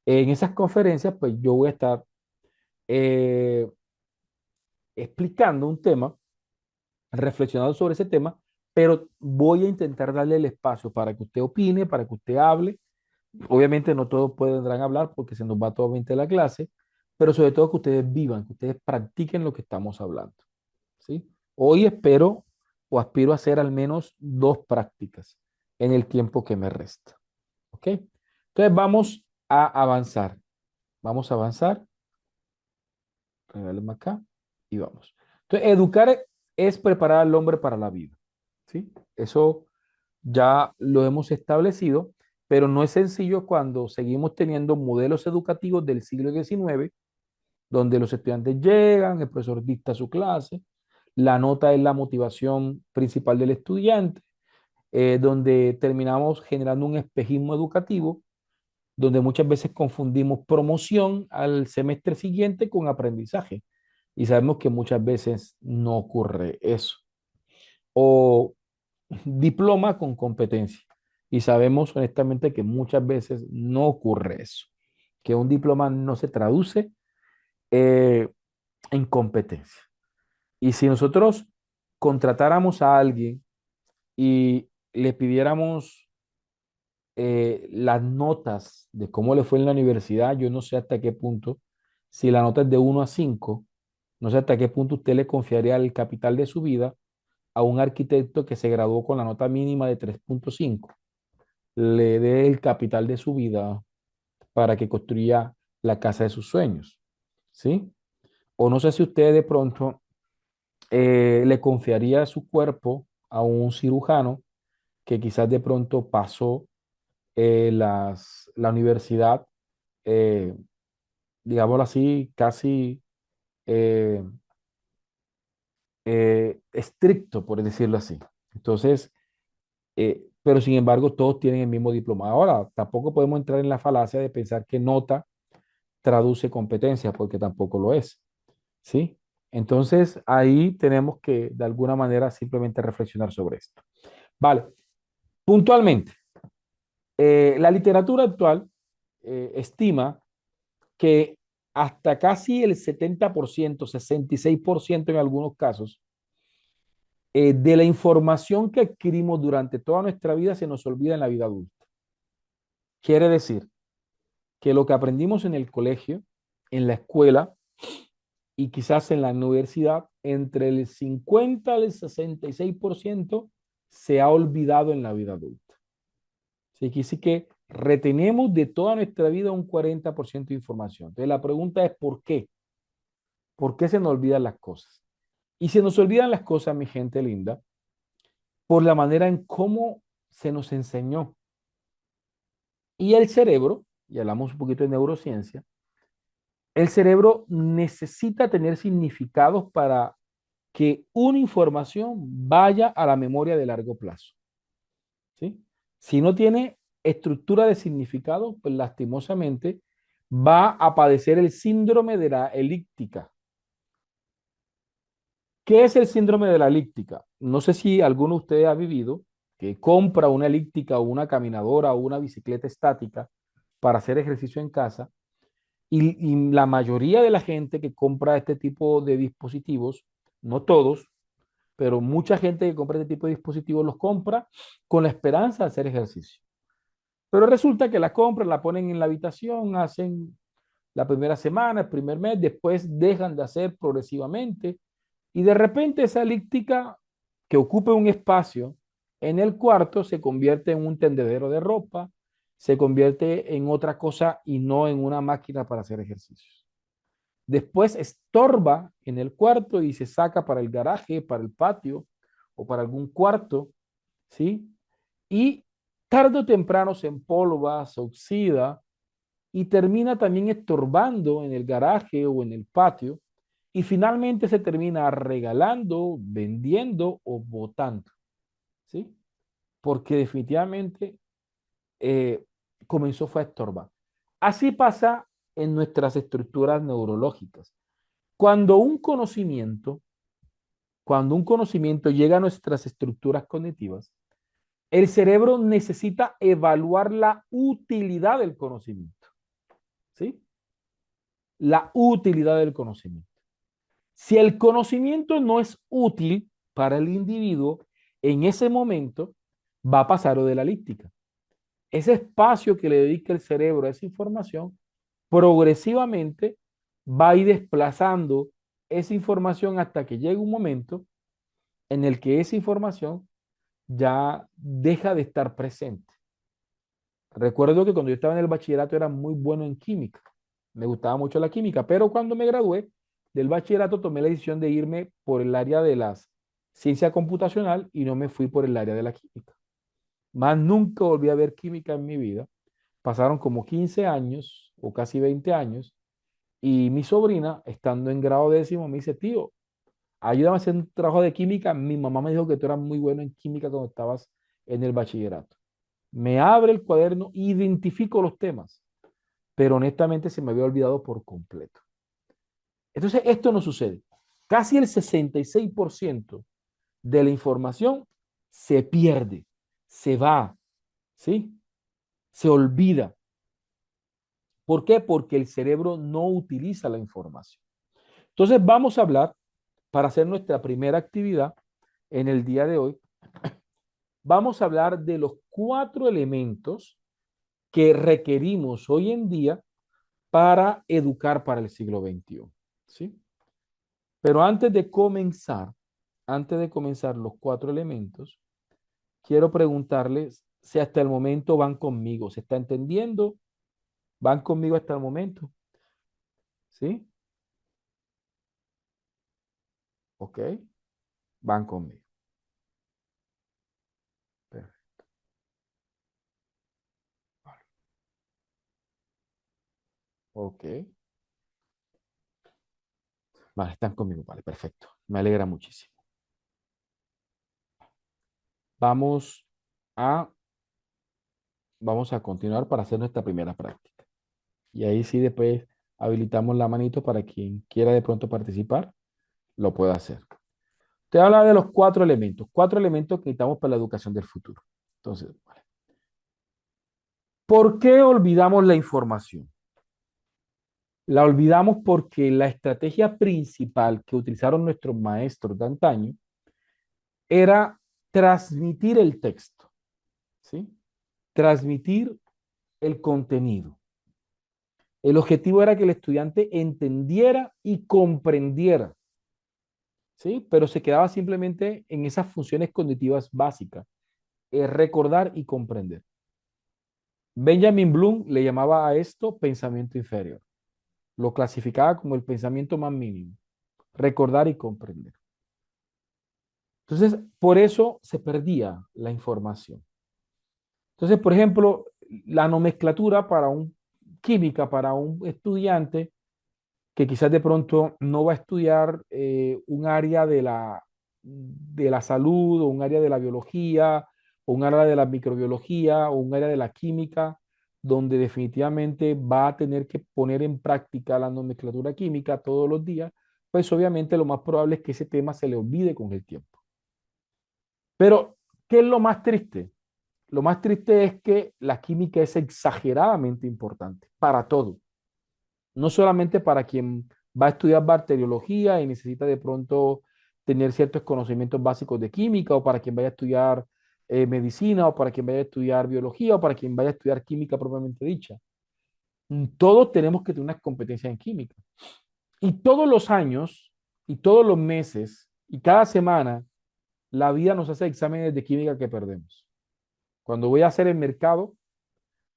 Speaker 1: en esas conferencias, pues yo voy a estar eh, explicando un tema, reflexionando sobre ese tema, pero voy a intentar darle el espacio para que usted opine, para que usted hable. Obviamente no todos podrán hablar porque se nos va totalmente la clase, pero sobre todo que ustedes vivan, que ustedes practiquen lo que estamos hablando, ¿sí? Hoy espero o aspiro a hacer al menos 2 prácticas en el tiempo que me resta, ¿ok? Entonces vamos a avanzar. Vamos a avanzar. Regáleme acá y vamos. Entonces, educar es preparar al hombre para la vida, ¿sí? Eso ya lo hemos establecido, pero no es sencillo cuando seguimos teniendo modelos educativos del siglo XIX, donde los estudiantes llegan, el profesor dicta su clase, la nota es la motivación principal del estudiante, donde terminamos generando un espejismo educativo, donde muchas veces confundimos promoción al semestre siguiente con aprendizaje. Y sabemos que muchas veces no ocurre eso. O diploma con competencia. Y sabemos honestamente que muchas veces no ocurre eso, que un diploma no se traduce eh, en competencia. Y si nosotros contratáramos a alguien y le pidiéramos las notas de cómo le fue en la universidad, yo no sé hasta qué punto, si la nota es de 1 a 5, no sé hasta qué punto usted le confiaría el capital de su vida a un arquitecto que se graduó con la nota mínima de 3.5, le dé el capital de su vida para que construya la casa de sus sueños, ¿sí? O no sé si usted de pronto le confiaría su cuerpo a un cirujano que quizás de pronto pasó la universidad, eh, digámoslo así, casi eh, estricto, por decirlo así. Entonces, pero sin embargo, todos tienen el mismo diploma. Ahora, tampoco podemos entrar en la falacia de pensar que nota traduce competencia, porque tampoco lo es, ¿sí? Entonces, ahí tenemos que, de alguna manera, simplemente reflexionar sobre esto. Vale, puntualmente, la literatura actual estima que hasta casi el 70%, 66% en algunos casos, de la información que adquirimos durante toda nuestra vida se nos olvida en la vida adulta. Quiere decir que lo que aprendimos en el colegio, en la escuela y quizás en la universidad, entre el 50 al 66% se ha olvidado en la vida adulta. Así que retenemos de toda nuestra vida un 40% de información. Entonces la pregunta es ¿por qué? ¿Por qué se nos olvidan las cosas? Y se nos olvidan las cosas, mi gente linda, por la manera en cómo se nos enseñó. Y el cerebro, y hablamos un poquito de neurociencia, el cerebro necesita tener significados para que una información vaya a la memoria de largo plazo, ¿sí? Si no tiene estructura de significado, pues lastimosamente va a padecer el síndrome de la elíptica. ¿Qué es el síndrome de la elíptica? No sé si alguno de ustedes ha vivido que compra una elíptica o una caminadora o una bicicleta estática para hacer ejercicio en casa y la mayoría de la gente que compra este tipo de dispositivos, no todos, pero mucha gente que compra este tipo de dispositivos los compra con la esperanza de hacer ejercicio. Pero resulta que la compran, la ponen en la habitación, hacen la primera semana, el primer mes, después dejan de hacer progresivamente y de repente esa elíptica que ocupa un espacio en el cuarto se convierte en un tendedero de ropa, se convierte en otra cosa y no en una máquina para hacer ejercicios. Después estorba en el cuarto y se saca para el garaje, para el patio o para algún cuarto, ¿sí? Y tarde o temprano se empolva, se oxida y termina también estorbando en el garaje o en el patio y finalmente se termina regalando, vendiendo o botando, ¿sí? Porque definitivamente eh, comenzó fue a estorbar. Así pasa en nuestras estructuras neurológicas. Cuando un conocimiento, cuando un conocimiento llega a nuestras estructuras cognitivas, el cerebro necesita evaluar la utilidad del conocimiento, ¿sí? La utilidad del conocimiento. Si el conocimiento no es útil para el individuo, en ese momento va a pasar de la lística. Ese espacio que le dedica el cerebro a esa información, progresivamente va a ir desplazando esa información hasta que llegue un momento en el que esa información ya deja de estar presente. Recuerdo que cuando yo estaba en el bachillerato era muy bueno en química. Me gustaba mucho la química, pero cuando me gradué del bachillerato tomé la decisión de irme por el área de la ciencia computacional y no me fui por el área de la química. Más nunca volví a ver química en mi vida. Pasaron como 15 años o casi 20 años y mi sobrina, estando en grado décimo, me dice, tío, ayúdame a hacer un trabajo de química. Mi mamá me dijo que tú eras muy bueno en química cuando estabas en el bachillerato. Me abre el cuaderno, identifico los temas, pero honestamente se me había olvidado por completo. Entonces, esto no sucede. Casi el 66% de la información se pierde, se va, ¿sí? Se olvida. ¿Por qué? Porque el cerebro no utiliza la información. Entonces, vamos a hablar, para hacer nuestra primera actividad en el día de hoy, vamos a hablar de los 4 elementos que requerimos hoy en día para educar para el siglo XXI. ¿Sí? Pero antes de comenzar los 4 elementos, quiero preguntarles si hasta el momento van conmigo. ¿Se está entendiendo? ¿Van conmigo hasta el momento? ¿Sí? Ok. Van conmigo. Perfecto. Vale. Ok. Vale, están conmigo. Vale, perfecto. Me alegra muchísimo. Vamos a, vamos a continuar para hacer nuestra primera práctica. Y ahí sí después habilitamos la manito para quien quiera de pronto participar, lo pueda hacer. Te habla de los 4 elementos que necesitamos para la educación del futuro. Entonces, vale. ¿Por qué olvidamos la información? La olvidamos porque la estrategia principal que utilizaron nuestros maestros de antaño era transmitir el texto, ¿sí? Transmitir el contenido. El objetivo era que el estudiante entendiera y comprendiera, ¿sí? Pero se quedaba simplemente en esas funciones cognitivas básicas, recordar y comprender. Benjamin Bloom le llamaba a esto pensamiento inferior. Lo clasificaba como el pensamiento más mínimo, recordar y comprender. Entonces, por eso se perdía la información. Entonces, por ejemplo, la nomenclatura para un química, para un estudiante que quizás de pronto no va a estudiar un área de la salud o un área de la biología o un área de la microbiología o un área de la química, donde definitivamente va a tener que poner en práctica la nomenclatura química todos los días, pues obviamente lo más probable es que ese tema se le olvide con el tiempo. Pero, ¿qué es lo más triste? Lo más triste es que la química es exageradamente importante para todo, no solamente para quien va a estudiar bacteriología y necesita de pronto tener ciertos conocimientos básicos de química, o para quien vaya a estudiar medicina, o para quien vaya a estudiar biología, o para quien vaya a estudiar química propiamente dicha. Todos tenemos que tener unas competencias en química. Y todos los años, y todos los meses, y cada semana, la vida nos hace exámenes de química que perdemos. Cuando voy a hacer el mercado,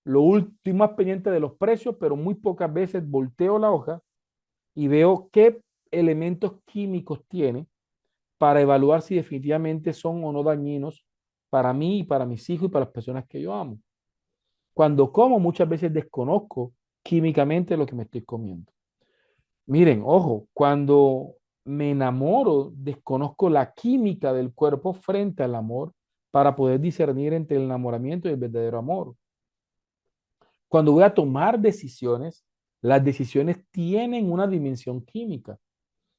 Speaker 1: lo último más pendiente de los precios, pero muy pocas veces volteo la hoja y veo qué elementos químicos tiene para evaluar si definitivamente son o no dañinos para mí y para mis hijos y para las personas que yo amo. Cuando como, muchas veces desconozco químicamente lo que me estoy comiendo. Miren, ojo, cuando me enamoro, desconozco la química del cuerpo frente al amor para poder discernir entre el enamoramiento y el verdadero amor. Cuando voy a tomar decisiones, las decisiones tienen una dimensión química,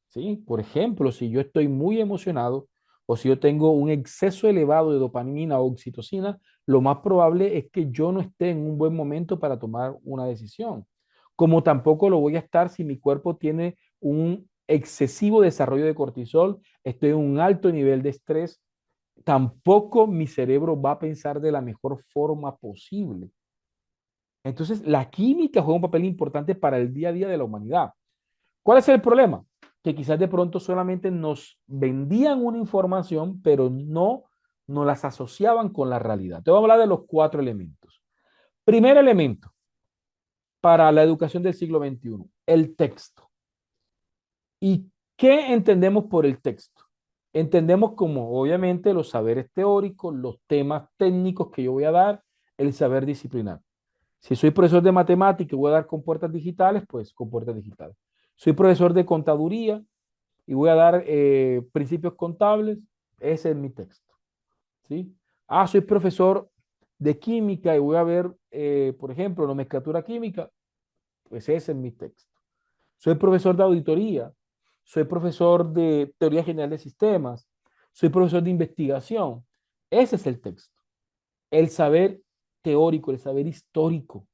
Speaker 1: ¿sí? Por ejemplo, si yo estoy muy emocionado o si yo tengo un exceso elevado de dopamina o oxitocina, lo más probable es que yo no esté en un buen momento para tomar una decisión. Como tampoco lo voy a estar si mi cuerpo tiene un excesivo desarrollo de cortisol, estoy en un alto nivel de estrés, tampoco mi cerebro va a pensar de la mejor forma posible. Entonces, la química juega un papel importante para el día a día de la humanidad. ¿Cuál es el problema? Que quizás de pronto solamente nos vendían una información, pero no nos las asociaban con la realidad. Te voy a hablar de los cuatro elementos. Primer elemento para la educación del siglo XXI, el texto. ¿Y qué entendemos por el texto? Entendemos como obviamente los saberes teóricos, los temas técnicos que yo voy a dar, el saber disciplinar. Si soy profesor de matemática y voy a dar compuertas digitales, pues compuertas digitales. Soy profesor de contaduría y voy a dar principios contables, ese es mi texto. ¿Sí? Ah, soy profesor de química y voy a ver, por ejemplo, nomenclatura química, pues ese es mi texto. Soy profesor de auditoría, soy profesor de teoría general de sistemas, soy profesor de investigación. Ese es el texto. El saber teórico, el saber histórico,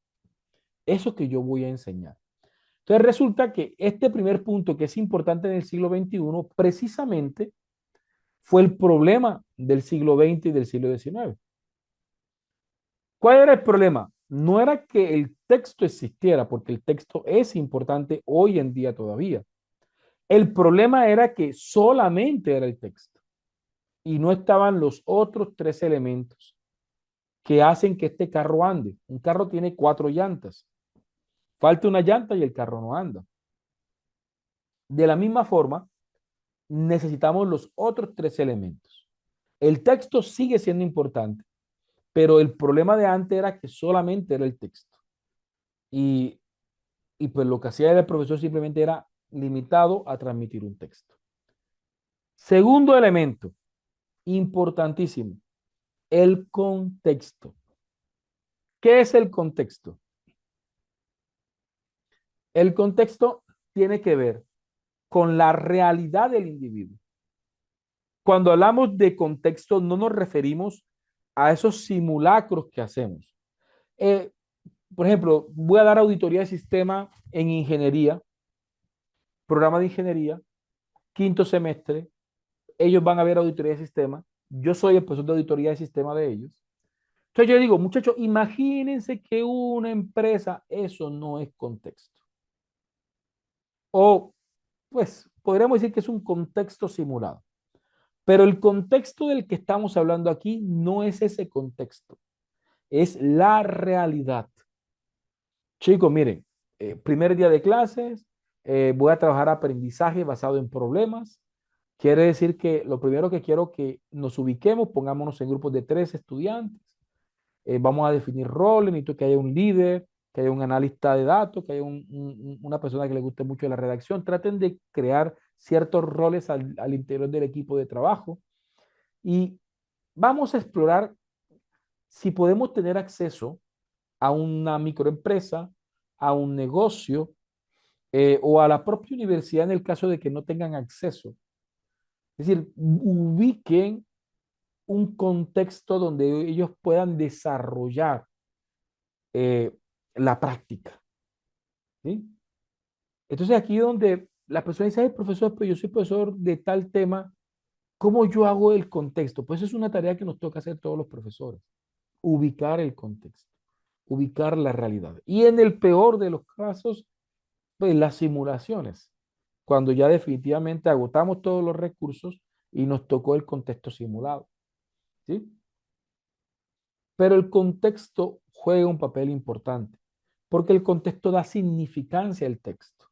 Speaker 1: eso que yo voy a enseñar. Entonces resulta que este primer punto que es importante en el siglo XXI precisamente fue el problema del siglo XX y del siglo XIX. ¿Cuál era el problema? No era que el texto existiera, porque el texto es importante hoy en día todavía. El problema era que solamente era el texto y no estaban los otros tres elementos que hacen que este carro ande. Un carro tiene cuatro llantas. Falta una llanta y el carro no anda. De la misma forma, necesitamos los otros tres elementos. El texto sigue siendo importante, pero el problema de antes era que solamente era el texto. Y, y pues lo que hacía el profesor simplemente era limitado a transmitir un texto. Segundo elemento, importantísimo, el contexto. ¿Qué es el contexto? El contexto tiene que ver con la realidad del individuo. Cuando hablamos de contexto, no nos referimos a esos simulacros que hacemos. Eh, por ejemplo, voy a dar auditoría de sistema en ingeniería, programa de ingeniería, quinto semestre. Ellos van a ver auditoría de sistema. Yo soy el profesor de auditoría de sistema de ellos. Entonces yo digo, muchachos, imagínense que una empresa, eso no es contexto. O, pues, podríamos decir que es un contexto simulado. Pero el contexto del que estamos hablando aquí no es ese contexto, es la realidad. Chicos, miren, primer día de clases, voy a trabajar aprendizaje basado en problemas. Quiere decir que lo primero que quiero que nos ubiquemos, pongámonos en grupos de 3 estudiantes. Vamos a definir roles, necesito que haya un líder, que haya un analista de datos, que haya una persona que le guste mucho la redacción. Traten de crear ciertos roles al interior del equipo de trabajo y vamos a explorar si podemos tener acceso a una microempresa, a un negocio o a la propia universidad en el caso de que no tengan acceso. Es decir, ubiquen un contexto donde ellos puedan desarrollar eh, la práctica. ¿Sí? Entonces aquí donde la persona dice, ay, profesor, pero yo soy profesor de tal tema, ¿cómo yo hago el contexto? Pues es una tarea que nos toca hacer todos los profesores, ubicar el contexto, ubicar la realidad. Y en el peor de los casos, pues las simulaciones, cuando ya definitivamente agotamos todos los recursos y nos tocó el contexto simulado. ¿Sí? Pero el contexto juega un papel importante, porque el contexto da significancia al texto.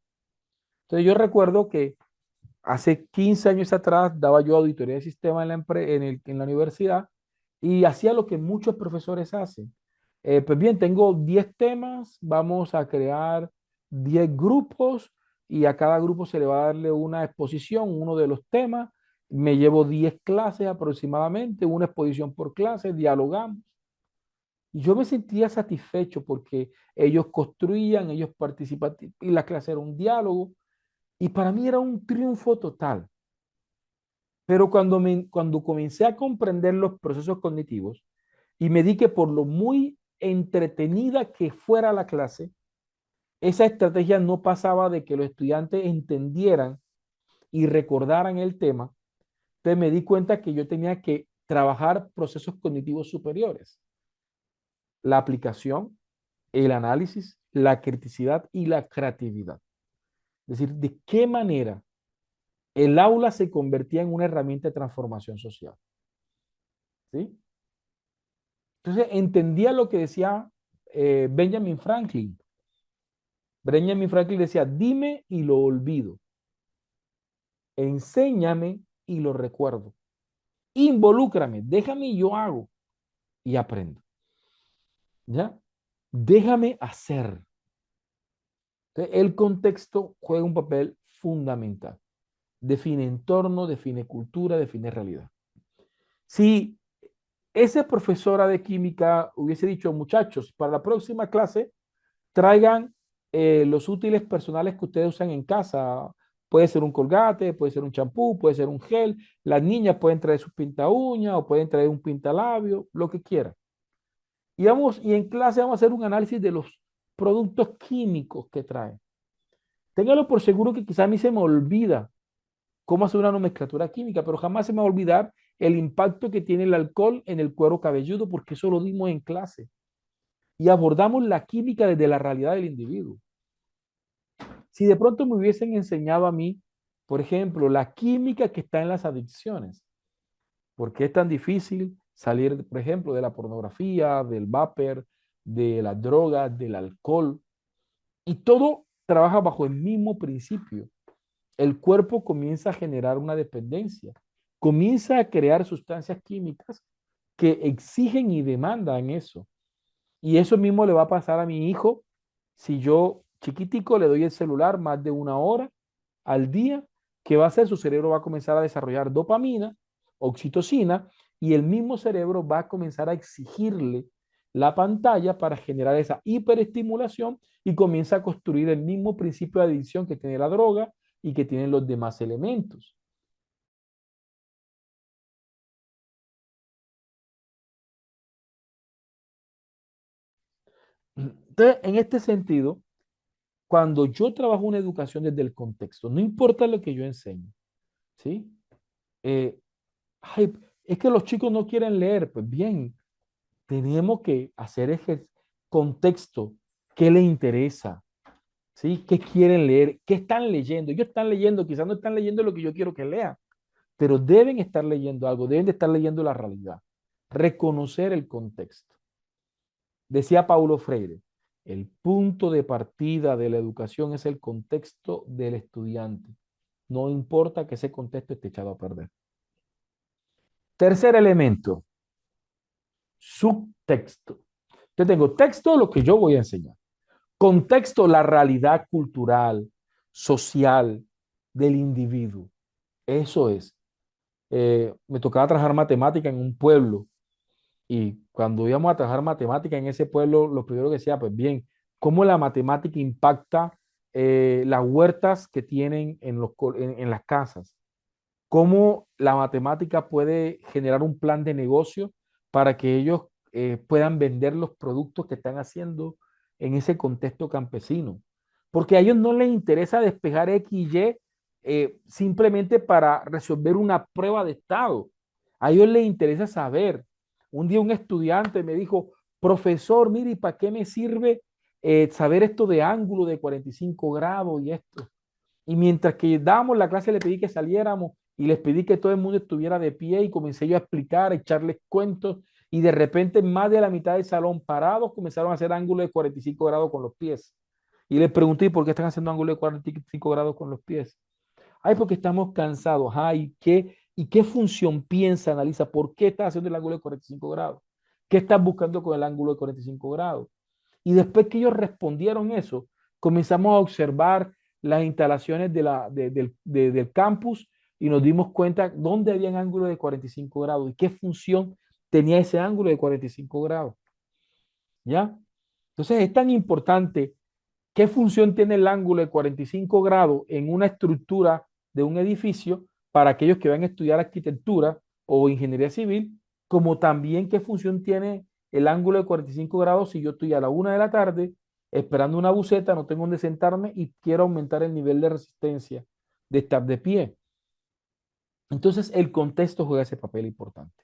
Speaker 1: Entonces yo recuerdo que hace 15 años atrás daba yo auditoría de sistema en la universidad y hacía lo que muchos profesores hacen. Pues bien, tengo 10 temas, vamos a crear 10 grupos y a cada grupo se le va a darle una exposición, uno de los temas. Me llevo 10 clases aproximadamente, una exposición por clase, dialogamos. Y yo me sentía satisfecho porque ellos construían, ellos participaban, y la clase era un diálogo, y para mí era un triunfo total. Pero cuando comencé a comprender los procesos cognitivos y me di que por lo muy entretenida que fuera la clase, esa estrategia no pasaba de que los estudiantes entendieran y recordaran el tema, entonces me di cuenta que yo tenía que trabajar procesos cognitivos superiores, la aplicación, el análisis, la criticidad y la creatividad. Es decir, de qué manera el aula se convertía en una herramienta de transformación social. ¿Sí? Entonces entendía lo que decía Benjamin Franklin. Benjamin Franklin decía, dime y lo olvido, enséñame y lo recuerdo, involúcrame, déjame y yo hago y aprendo. ¿Ya? Déjame hacer. Entonces, el contexto juega un papel fundamental. Define entorno, define cultura, define realidad. Si esa profesora de química hubiese dicho, muchachos, para la próxima clase, traigan los útiles personales que ustedes usan en casa. Puede ser un colgate, puede ser un champú, puede ser un gel. Las niñas pueden traer sus pinta uñas o pueden traer un pintalabio, lo que quieran. Y en clase vamos a hacer un análisis de los productos químicos que traen. Téngalo por seguro que quizá a mí se me olvida cómo hacer una nomenclatura química, pero jamás se me va a olvidar el impacto que tiene el alcohol en el cuero cabelludo, porque eso lo dimos en clase. Y abordamos la química desde la realidad del individuo. Si de pronto me hubiesen enseñado a mí, por ejemplo, la química que está en las adicciones, ¿por qué es tan difícil salir, por ejemplo, de la pornografía, del vapor, de las drogas, del alcohol? Y todo trabaja bajo el mismo principio. El cuerpo comienza a generar una dependencia, comienza a crear sustancias químicas que exigen y demandan eso. Y eso mismo le va a pasar a mi hijo si yo chiquitico le doy el celular más de 1 hora al día. ¿Qué va a hacer? Su cerebro va a comenzar a desarrollar dopamina, oxitocina, y el mismo cerebro va a comenzar a exigirle la pantalla para generar esa hiperestimulación y comienza a construir el mismo principio de adicción que tiene la droga y que tienen los demás elementos. Entonces, en este sentido, cuando yo trabajo una educación desde el contexto, no importa lo que yo enseñe, ¿sí? Eh, ay, es que los chicos no quieren leer, pues bien, tenemos que hacer contexto, qué le interesa, ¿sí? ¿Qué quieren leer? ¿Qué están leyendo? Ellos están leyendo, quizás no están leyendo lo que yo quiero que lean, pero deben estar leyendo algo, deben de estar leyendo la realidad, reconocer el contexto. Decía Paulo Freire, el punto de partida de la educación es el contexto del estudiante. No importa que ese contexto esté echado a perder. Tercer elemento, subtexto. Yo tengo texto, lo que yo voy a enseñar. Contexto, la realidad cultural, social del individuo. Eso es. Me tocaba trabajar matemática en un pueblo y cuando íbamos a trabajar matemática en ese pueblo, lo primero que decía, pues bien, cómo la matemática impacta las huertas que tienen en las casas, cómo la matemática puede generar un plan de negocio para que ellos puedan vender los productos que están haciendo en ese contexto campesino. Porque a ellos no les interesa despejar X y Y simplemente para resolver una prueba de estado. A ellos les interesa saber. Un día un estudiante me dijo, profesor, mire, ¿y para qué me sirve saber esto de ángulo de 45 grados y esto? Y mientras que dábamos la clase, le pedí que saliéramos y les pedí que todo el mundo estuviera de pie y comencé yo a explicar, a echarles cuentos. Y de repente, más de la mitad del salón parados comenzaron a hacer ángulos de 45 grados con los pies. Y les pregunté, ¿por qué están haciendo ángulos de 45 grados con los pies? Ay, porque estamos cansados. Ay, ¿y qué función piensa, analiza? ¿Por qué estás haciendo el ángulo de 45 grados? ¿Qué estás buscando con el ángulo de 45 grados? Y después que ellos respondieron eso, comenzamos a observar las instalaciones del campus y nos dimos cuenta dónde había ángulos de 45 grados y qué función tenía ese ángulo de 45 grados. ¿ya? Entonces es tan importante qué función tiene el ángulo de 45 grados en una estructura de un edificio para aquellos que van a estudiar arquitectura o ingeniería civil, como también qué función tiene el ángulo de 45 grados si yo estoy a la 1 de la tarde esperando una buseta, no tengo donde sentarme y quiero aumentar el nivel de resistencia de estar de pie. Entonces el contexto juega ese papel importante.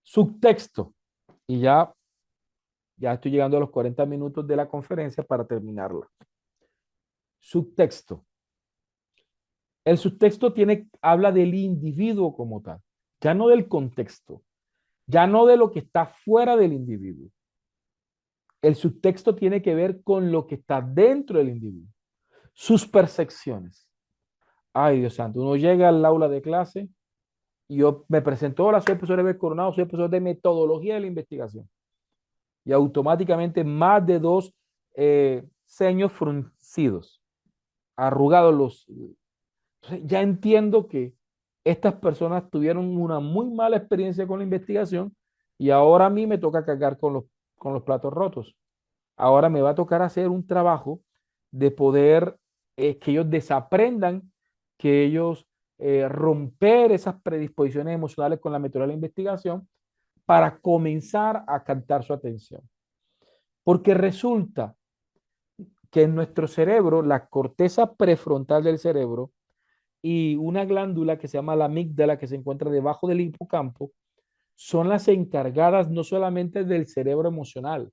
Speaker 1: Subtexto, y ya estoy llegando a los 40 minutos de la conferencia para terminarla. Subtexto. El subtexto habla del individuo como tal, ya no del contexto, ya no de lo que está fuera del individuo. El subtexto tiene que ver con lo que está dentro del individuo, sus percepciones. Ay, Dios santo, uno llega al aula de clase y yo me presento, hola, soy el profesor Eber Coronado, soy el profesor de metodología de la investigación. Y automáticamente más de dos ceños fruncidos, arrugados los. Entonces, ya entiendo que estas personas tuvieron una muy mala experiencia con la investigación y ahora a mí me toca cargar con los platos rotos. Ahora me va a tocar hacer un trabajo de poder que ellos desaprendan, que ellos romper esas predisposiciones emocionales con la metodología de la investigación para comenzar a captar su atención. Porque resulta que en nuestro cerebro, la corteza prefrontal del cerebro y una glándula que se llama la amígdala que se encuentra debajo del hipocampo son las encargadas no solamente del cerebro emocional,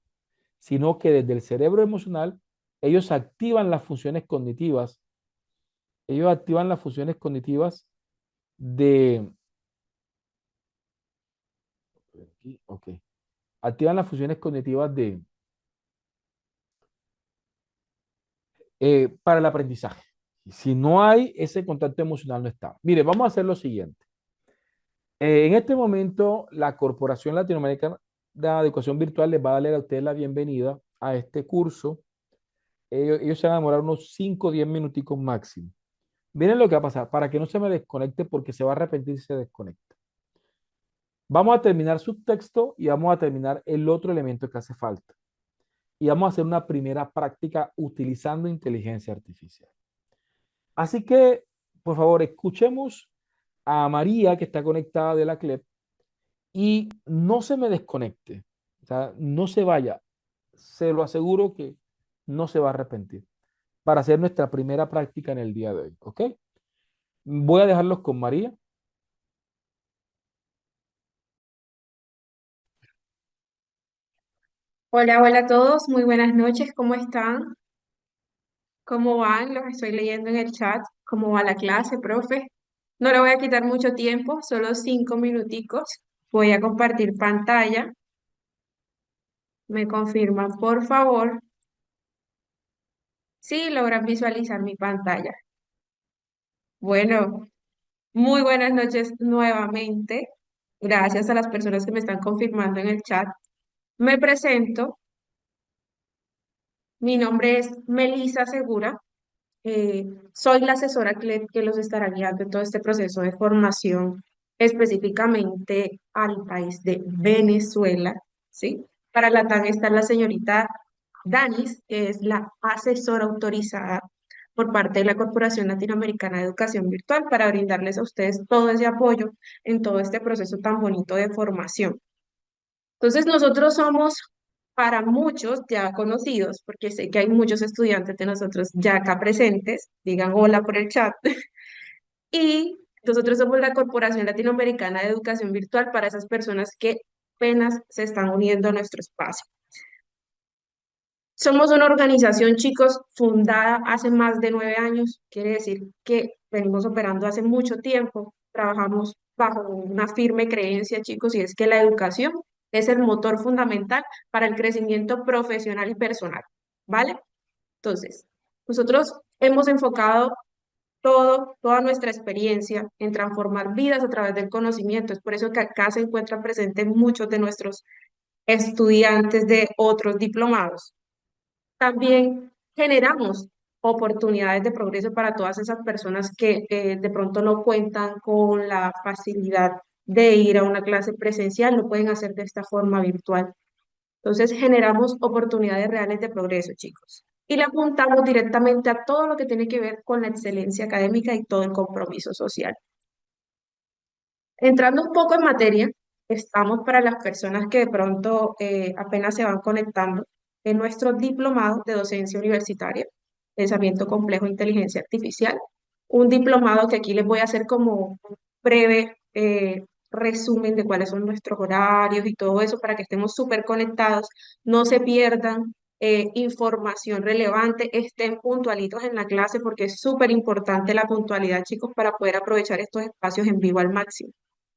Speaker 1: sino que desde el cerebro emocional ellos activan las funciones cognitivas. Ellos activan las funciones cognitivas de. Ok. Activan las funciones cognitivas para el aprendizaje. Si no hay ese contacto emocional, no está. Mire, vamos a hacer lo siguiente. En este momento, la Corporación Latinoamericana de Educación Virtual les va a darle a ustedes la bienvenida a este curso. Ellos se van a demorar unos 5 o 10 minuticos máximo. Miren lo que va a pasar, para que no se me desconecte porque se va a arrepentir si se desconecta. Vamos a terminar subtexto y vamos a terminar el otro elemento que hace falta. Y vamos a hacer una primera práctica utilizando inteligencia artificial. Así que, por favor, escuchemos a María que está conectada de la CLEP y no se me desconecte. O sea, no se vaya. Se lo aseguro que no se va a arrepentir para hacer nuestra primera práctica en el día de hoy. ¿Ok? Voy a dejarlos con María.
Speaker 2: Hola, hola a todos, muy buenas noches, ¿cómo están? ¿Cómo van? Los estoy leyendo en el chat. ¿Cómo va la clase, profe? No le voy a quitar mucho tiempo, solo 5 minuticos. Voy a compartir pantalla. ¿Me confirman, por favor? Sí, logran visualizar mi pantalla. Bueno, muy buenas noches nuevamente. Gracias a las personas que me están confirmando en el chat. Me presento. Mi nombre es Melisa Segura. Soy la asesora que los estará guiando en todo este proceso de formación, específicamente al país de Venezuela, ¿sí? Para la TAN está la señorita Danis, que es la asesora autorizada por parte de la Corporación Latinoamericana de Educación Virtual para brindarles a ustedes todo ese apoyo en todo este proceso tan bonito de formación. Entonces, nosotros somos para muchos ya conocidos, porque sé que hay muchos estudiantes de nosotros ya acá presentes, digan hola por el chat, y nosotros somos la Corporación Latinoamericana de Educación Virtual para esas personas que apenas se están uniendo a nuestro espacio. Somos una organización, chicos, fundada hace más de 9 años, quiere decir que venimos operando hace mucho tiempo, trabajamos bajo una firme creencia, chicos, y es que la educación es el motor fundamental para el crecimiento profesional y personal, ¿vale? Entonces, nosotros hemos enfocado toda nuestra experiencia en transformar vidas a través del conocimiento. Es por eso que acá se encuentran presentes muchos de nuestros estudiantes de otros diplomados. También generamos oportunidades de progreso para todas esas personas que de pronto no cuentan con la facilidad de ir a una clase presencial, lo pueden hacer de esta forma virtual. Entonces generamos oportunidades reales de progreso, chicos. Y le apuntamos directamente a todo lo que tiene que ver con la excelencia académica y todo el compromiso social. Entrando un poco en materia, estamos para las personas que de pronto apenas se van conectando en nuestro diplomado de docencia universitaria, pensamiento complejo e inteligencia artificial. Un diplomado que aquí les voy a hacer como un breve resumen de cuáles son nuestros horarios y todo eso para que estemos súper conectados, no se pierdan información relevante, estén puntualitos en la clase porque es súper importante la puntualidad, chicos, para poder aprovechar estos espacios en vivo al máximo.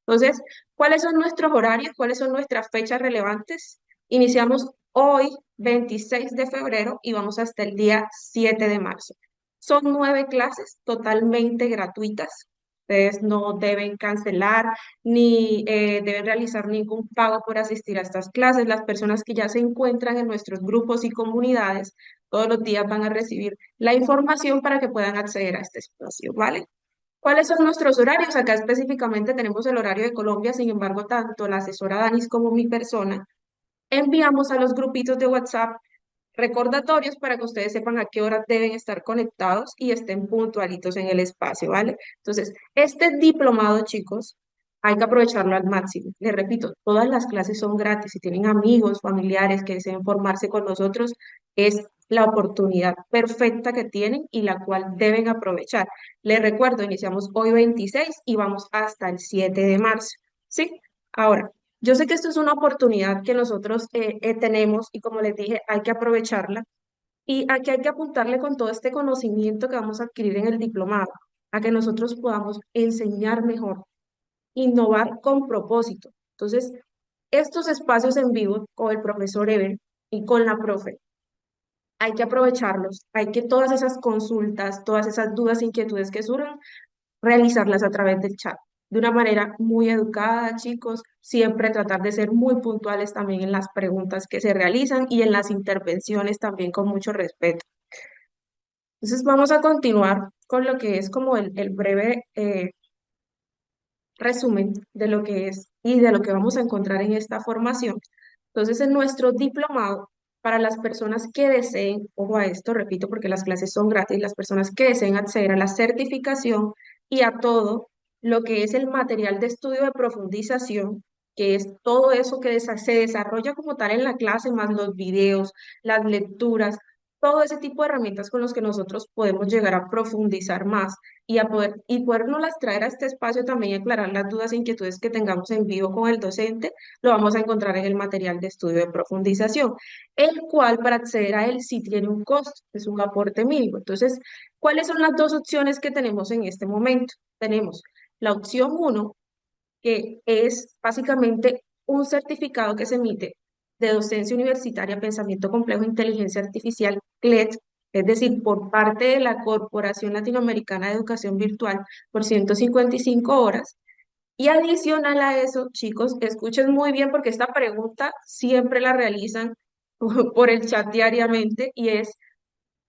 Speaker 2: Entonces, ¿cuáles son nuestros horarios? ¿Cuáles son nuestras fechas relevantes? Iniciamos hoy, 26 de febrero, y vamos hasta el día 7 de marzo. Son 9 clases totalmente gratuitas. Ustedes no deben cancelar ni deben realizar ningún pago por asistir a estas clases. Las personas que ya se encuentran en nuestros grupos y comunidades todos los días van a recibir la información para que puedan acceder a este espacio, ¿vale? ¿Cuáles son nuestros horarios? Acá específicamente tenemos el horario de Colombia, sin embargo, tanto la asesora Danis como mi persona enviamos a los grupitos de WhatsApp recordatorios para que ustedes sepan a qué hora deben estar conectados y estén puntualitos en el espacio, ¿vale? Entonces, este diplomado, chicos, hay que aprovecharlo al máximo. Les repito, todas las clases son gratis. Si tienen amigos, familiares que deseen formarse con nosotros, es la oportunidad perfecta que tienen y la cual deben aprovechar. Les recuerdo, iniciamos hoy 26 y vamos hasta el 7 de marzo, ¿sí? Ahora, yo sé que esto es una oportunidad que nosotros tenemos y como les dije, hay que aprovecharla y aquí hay que apuntarle con todo este conocimiento que vamos a adquirir en el diplomado, a que nosotros podamos enseñar mejor, innovar con propósito. Entonces, estos espacios en vivo con el profesor Ever y con la profe, hay que aprovecharlos, hay que todas esas consultas, todas esas dudas, inquietudes que surjan, realizarlas a través del chat. De una manera muy educada, chicos, siempre tratar de ser muy puntuales también en las preguntas que se realizan y en las intervenciones también con mucho respeto. Entonces vamos a continuar con lo que es como el breve resumen de lo que es y de lo que vamos a encontrar en esta formación. Entonces, en nuestro diplomado, para las personas que deseen, ojo a esto, repito, porque las clases son gratis, las personas que deseen acceder a la certificación y a todo lo que es el material de estudio de profundización, que es todo eso que se desarrolla como tal en la clase, más los videos, las lecturas, todo ese tipo de herramientas con los que nosotros podemos llegar a profundizar más y a podernos traer a este espacio también y aclarar las dudas e inquietudes que tengamos en vivo con el docente, lo vamos a encontrar en el material de estudio de profundización, el cual para acceder a él sí tiene un costo, es un aporte mínimo. Entonces, ¿cuáles son las dos opciones que tenemos en este momento? Tenemos la opción uno, que es básicamente un certificado que se emite de docencia universitaria, pensamiento complejo, inteligencia artificial, CLET, es decir, por parte de la Corporación Latinoamericana de Educación Virtual por 155 horas. Y adicional a eso, chicos, escuchen muy bien porque esta pregunta siempre la realizan por el chat diariamente y es,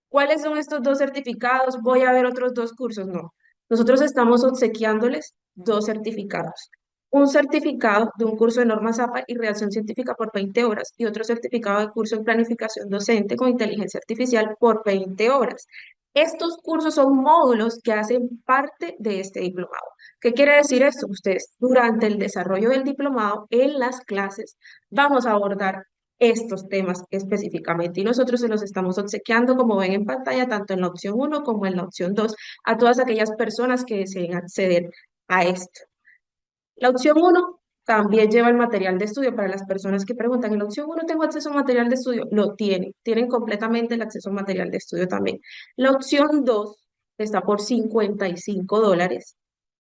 Speaker 2: ¿cuáles son estos dos certificados? ¿Voy a ver otros dos cursos? No. Nosotros estamos obsequiándoles dos certificados. Un certificado de un curso de norma APA y redacción científica por 20 horas y otro certificado de curso en planificación docente con inteligencia artificial por 20 horas. Estos cursos son módulos que hacen parte de este diplomado. ¿Qué quiere decir esto? Ustedes durante el desarrollo del diplomado en las clases vamos a abordar estos temas específicamente y nosotros se los estamos obsequiando, como ven en pantalla, tanto en la opción uno como en la opción 2 a todas aquellas personas que deseen acceder a esto. La opción uno también lleva el material de estudio para las personas que preguntan, en la opción uno tengo acceso a material de estudio, lo tienen completamente el acceso a material de estudio también. La opción 2 está por $55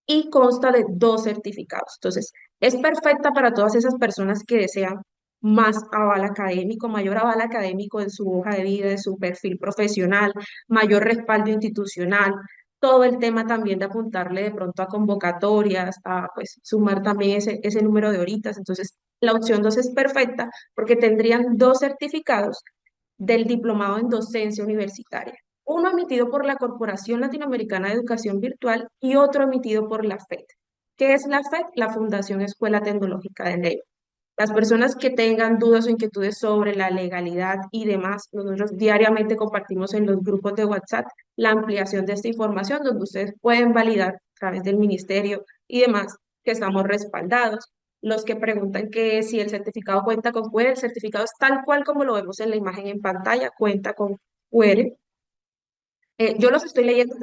Speaker 2: y consta de dos certificados. Entonces, es perfecta para todas esas personas que desean más aval académico, mayor aval académico en su hoja de vida, en su perfil profesional, mayor respaldo institucional, todo el tema también de apuntarle de pronto a convocatorias, a pues sumar también ese número de horitas. Entonces, la opción 2 es perfecta porque tendrían dos certificados del diplomado en docencia universitaria. Uno emitido por la Corporación Latinoamericana de Educación Virtual y otro emitido por la FED. ¿Qué es la FED? La Fundación Escuela Tecnológica de Ley. Las personas que tengan dudas o inquietudes sobre la legalidad y demás, nosotros diariamente compartimos en los grupos de WhatsApp la ampliación de esta información, donde ustedes pueden validar a través del ministerio y demás que estamos respaldados. Los que preguntan que si el certificado cuenta con QR, el certificado es tal cual como lo vemos en la imagen en pantalla, cuenta con QR. Yo los estoy leyendo,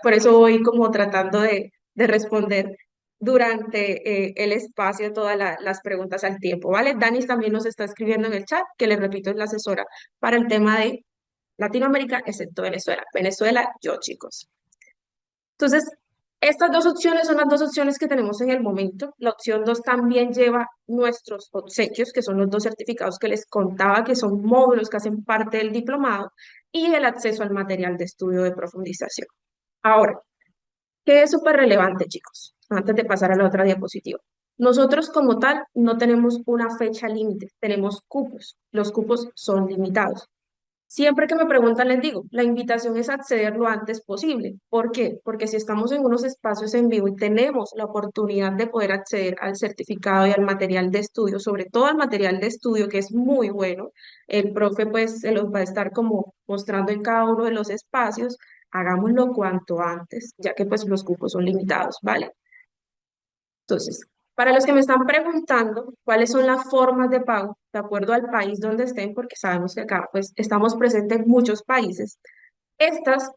Speaker 2: por eso voy como tratando de responder durante el espacio todas las preguntas al tiempo, ¿vale? Danis también nos está escribiendo en el chat, que le repito, es la asesora para el tema de Latinoamérica, excepto Venezuela. Venezuela, yo, chicos. Entonces, estas dos opciones son las dos opciones que tenemos en el momento. La opción 2 también lleva nuestros obsequios, que son los dos certificados que les contaba, que son módulos que hacen parte del diplomado, y el acceso al material de estudio de profundización. Ahora, ¿qué es súper relevante, chicos? Antes de pasar a la otra diapositiva. Nosotros como tal no tenemos una fecha límite, tenemos cupos. Los cupos son limitados. Siempre que me preguntan, les digo, la invitación es acceder lo antes posible. ¿Por qué? Porque si estamos en unos espacios en vivo y tenemos la oportunidad de poder acceder al certificado y al material de estudio, sobre todo al material de estudio, que es muy bueno, el profe pues se los va a estar como mostrando en cada uno de los espacios, hagámoslo cuanto antes, ya que pues los cupos son limitados, ¿vale? Entonces, para los que me están preguntando cuáles son las formas de pago, de acuerdo al país donde estén, porque sabemos que acá pues estamos presentes en muchos países, estas,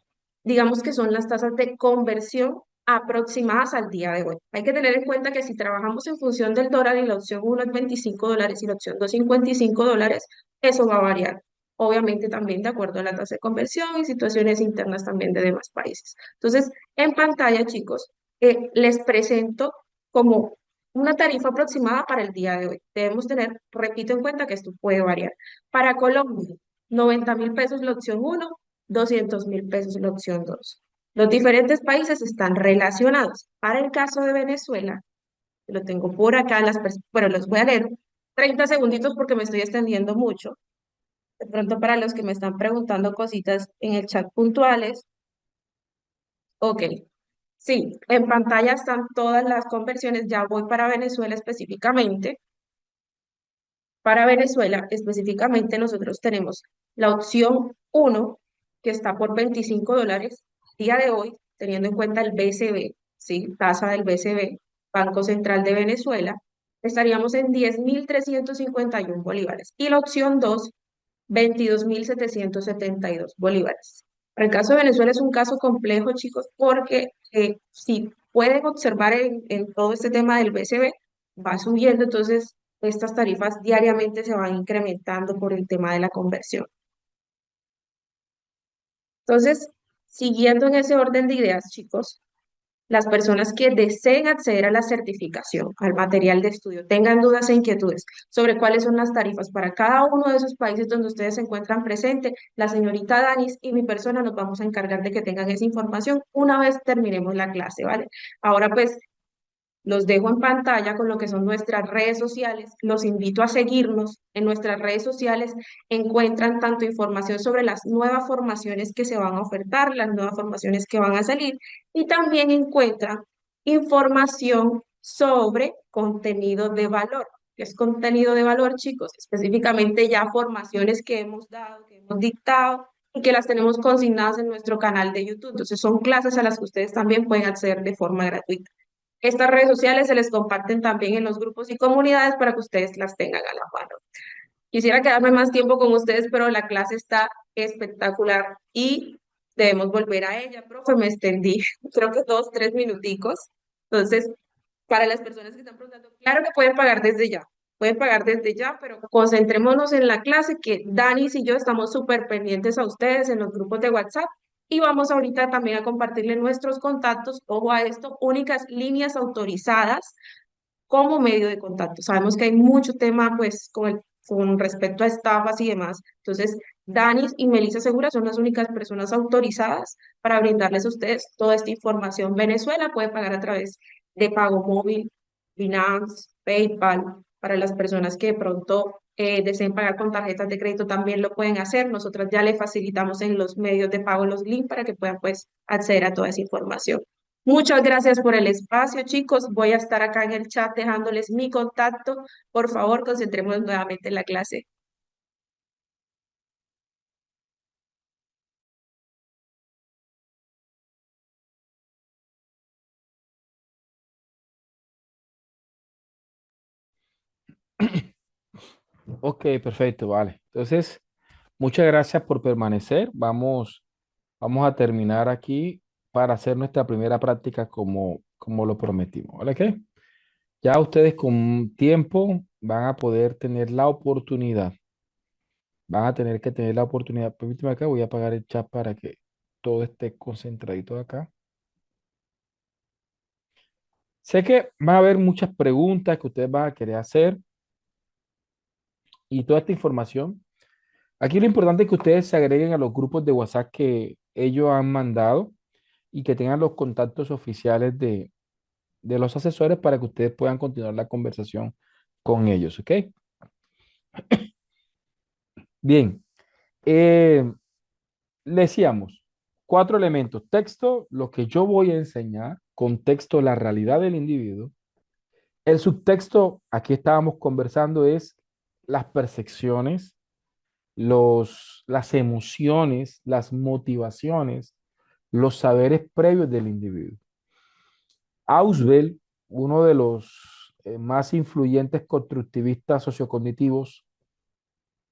Speaker 2: digamos que son las tasas de conversión aproximadas al día de hoy. Hay que tener en cuenta que si trabajamos en función del dólar y la opción uno es $25 y la opción 2 $55, eso va a variar. Obviamente también de acuerdo a la tasa de conversión y situaciones internas también de demás países. Entonces, en pantalla, chicos, les presento como una tarifa aproximada para el día de hoy. Debemos tener, repito, en cuenta que esto puede variar. Para Colombia, 90.000 pesos la opción uno, 200.000 pesos la opción 2. Los diferentes países están relacionados. Para el caso de Venezuela, lo tengo por acá, bueno, los voy a leer 30 segunditos porque me estoy extendiendo mucho. De pronto para los que me están preguntando cositas en el chat puntuales. Ok, sí, en pantalla están todas las conversiones. Ya voy para Venezuela específicamente. Para Venezuela específicamente nosotros tenemos la opción uno que está por $25 día de hoy, teniendo en cuenta el BCB, ¿sí? Tasa del BCB, Banco Central de Venezuela, estaríamos en 10.351 bolívares. Y la opción 2, 22.772 bolívares. Para el caso de Venezuela es un caso complejo, chicos, porque si pueden observar en todo este tema del BCB, va subiendo, entonces estas tarifas diariamente se van incrementando por el tema de la conversión. Entonces, siguiendo en ese orden de ideas, chicos, las personas que deseen acceder a la certificación, al material de estudio, tengan dudas e inquietudes sobre cuáles son las tarifas para cada uno de esos países donde ustedes se encuentran presentes, la señorita Danis y mi persona nos vamos a encargar de que tengan esa información una vez terminemos la clase, ¿vale? Ahora pues los dejo en pantalla con lo que son nuestras redes sociales. Los invito a seguirnos en nuestras redes sociales. Encuentran tanto información sobre las nuevas formaciones que se van a ofertar, las nuevas formaciones que van a salir, y también encuentran información sobre contenido de valor. ¿Qué es contenido de valor, chicos? Específicamente ya formaciones que hemos dado, que hemos dictado y que las tenemos consignadas en nuestro canal de YouTube. Entonces son clases a las que ustedes también pueden acceder de forma gratuita. Estas redes sociales se les comparten también en los grupos y comunidades para que ustedes las tengan a la mano. Quisiera quedarme más tiempo con ustedes, pero la clase está espectacular y debemos volver a ella. Profe, me extendí, creo que 2, 3 minuticos. Entonces, para las personas que están preguntando, claro que pueden pagar desde ya, pero concentrémonos en la clase que Danis y yo estamos súper pendientes a ustedes en los grupos de WhatsApp y vamos ahorita también a compartirle nuestros contactos, ojo a esto, únicas líneas autorizadas como medio de contacto. Sabemos que hay mucho tema pues con respecto a estafas y demás. Entonces, Danis y Melissa Segura son las únicas personas autorizadas para brindarles a ustedes toda esta información. Venezuela puede pagar a través de pago móvil, Binance, PayPal. Para las personas que de pronto deseen pagar con tarjetas de crédito también lo pueden hacer. Nosotros ya le facilitamos en los medios de pago los links para que puedan pues acceder a toda esa información. Muchas gracias por el espacio, chicos. Voy a estar acá en el chat dejándoles mi contacto. Por favor, concentremos nuevamente en la clase.
Speaker 1: Ok, perfecto, vale. Entonces, muchas gracias por permanecer. Vamos a terminar aquí para hacer nuestra primera práctica como lo prometimos. ¿Vale? ¿Qué? Ya ustedes con tiempo van a poder tener la oportunidad, van a tener que tener la oportunidad. Permíteme acá, voy a apagar el chat para que todo esté concentradito acá. Sé que va a haber muchas preguntas que ustedes van a querer hacer y toda esta información. Aquí lo importante es que ustedes se agreguen a los grupos de WhatsApp que ellos han mandado y que tengan los contactos oficiales de los asesores para que ustedes puedan continuar la conversación con ellos, ¿ok? Bien, eh, le decíamos, cuatro elementos. Texto, lo que yo voy a enseñar. Contexto, la realidad del individuo. El subtexto, aquí estábamos conversando, es las percepciones, las emociones, las motivaciones, los saberes previos del individuo. Ausubel, uno de los más influyentes constructivistas sociocognitivos,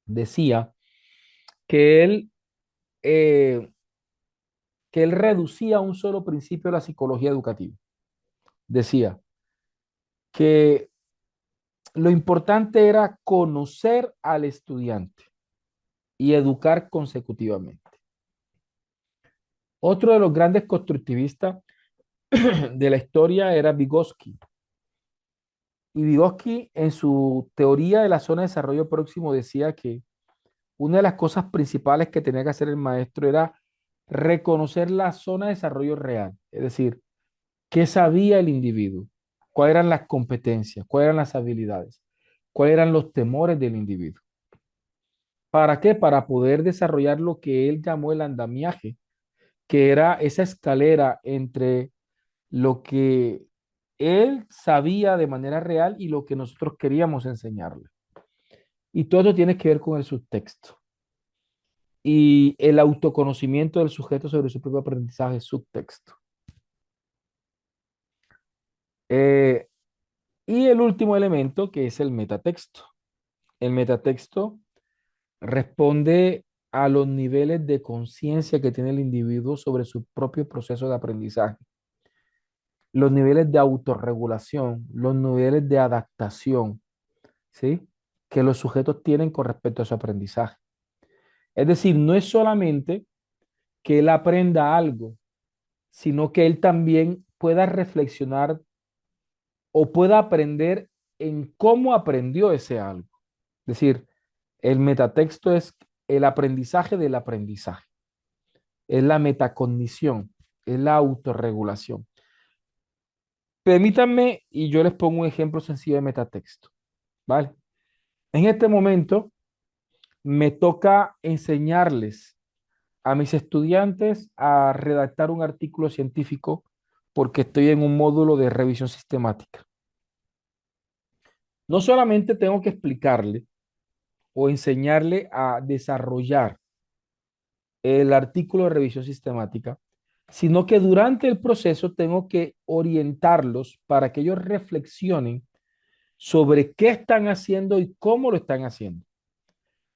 Speaker 1: decía que eh, que él reducía a un solo principio la psicología educativa. Decía que lo importante era conocer al estudiante y educar consecutivamente. Otro de los grandes constructivistas de la historia era Vygotsky. Y Vygotsky, en su teoría de la zona de desarrollo próximo, decía que una de las cosas principales que tenía que hacer el maestro era reconocer la zona de desarrollo real, es decir, qué sabía el individuo, cuáles eran las competencias, cuáles eran las habilidades, cuáles eran los temores del individuo. ¿Para qué? Para poder desarrollar lo que él llamó el andamiaje, que era esa escalera entre lo que él sabía de manera real y lo que nosotros queríamos enseñarle. Y todo eso tiene que ver con el subtexto. Y el autoconocimiento del sujeto sobre su propio aprendizaje, subtexto. Eh, y el último elemento, que es el metatexto. El metatexto responde a los niveles de conciencia que tiene el individuo sobre su propio proceso de aprendizaje, los niveles de autorregulación, los niveles de adaptación, ¿sí? Que los sujetos tienen con respecto a su aprendizaje. Es decir, no es solamente que él aprenda algo, sino que él también pueda reflexionar o pueda aprender en cómo aprendió ese algo. Es decir, el metatexto es el aprendizaje del aprendizaje, es la metacognición, es la autorregulación. Permítanme y yo les pongo un ejemplo sencillo de metatexto, ¿vale? En este momento me toca enseñarles a mis estudiantes a redactar un artículo científico porque estoy en un módulo de revisión sistemática. No solamente tengo que explicarle o enseñarle a desarrollar el artículo de revisión sistemática, sino que durante el proceso tengo que orientarlos para que ellos reflexionen sobre qué están haciendo y cómo lo están haciendo,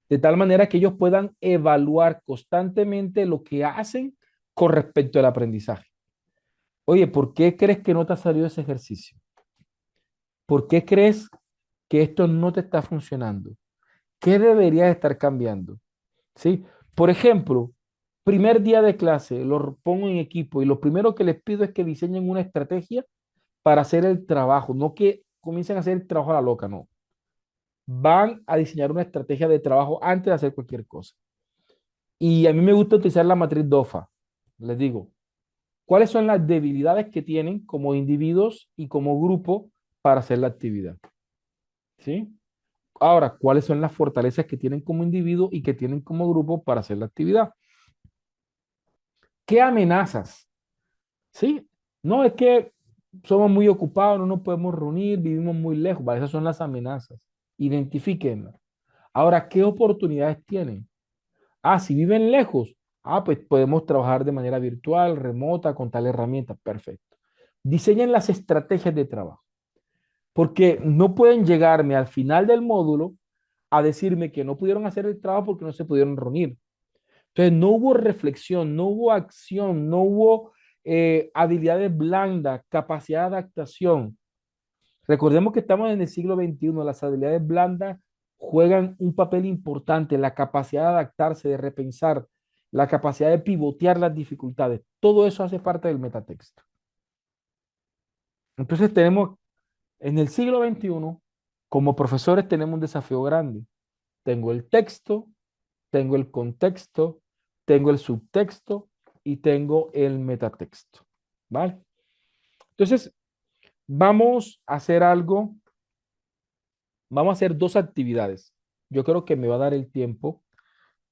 Speaker 1: de tal manera que ellos puedan evaluar constantemente lo que hacen con respecto al aprendizaje. Oye, ¿por qué crees que no te ha salido ese ejercicio? ¿Por qué crees que esto no te está funcionando? ¿Qué deberías estar cambiando? ¿Sí? Por ejemplo, primer día de clase, los pongo en equipo y lo primero que les pido es que diseñen una estrategia para hacer el trabajo, no que comiencen a hacer el trabajo a la loca, no. Van a diseñar una estrategia de trabajo antes de hacer cualquier cosa. Y a mí me gusta utilizar la matriz DOFA. Les digo, ¿cuáles son las debilidades que tienen como individuos y como grupo para hacer la actividad? ¿Sí? Ahora, ¿cuáles son las fortalezas que tienen como individuo y que tienen como grupo para hacer la actividad? ¿Qué amenazas? ¿Sí? No, es que somos muy ocupados, no nos podemos reunir, vivimos muy lejos. Vale, esas son las amenazas. Identifíquenlas. Ahora, ¿qué oportunidades tienen? Ah, si viven lejos, pues podemos trabajar de manera virtual, remota, con tal herramienta. Perfecto. Diseñen las estrategias de trabajo, porque no pueden llegarme al final del módulo a decirme que no pudieron hacer el trabajo porque no se pudieron reunir. Entonces, no hubo reflexión, no hubo acción, no hubo habilidades blandas, capacidad de adaptación. Recordemos que estamos en el siglo XXI, las habilidades blandas juegan un papel importante, la capacidad de adaptarse, de repensar, la capacidad de pivotear las dificultades. Todo eso hace parte del metatexto. Entonces tenemos, en el siglo XXI, como profesores tenemos un desafío grande. Tengo el texto, tengo el contexto, tengo el subtexto y tengo el metatexto. ¿Vale? Entonces, vamos a hacer algo, vamos a hacer dos actividades. Yo creo que me va a dar el tiempo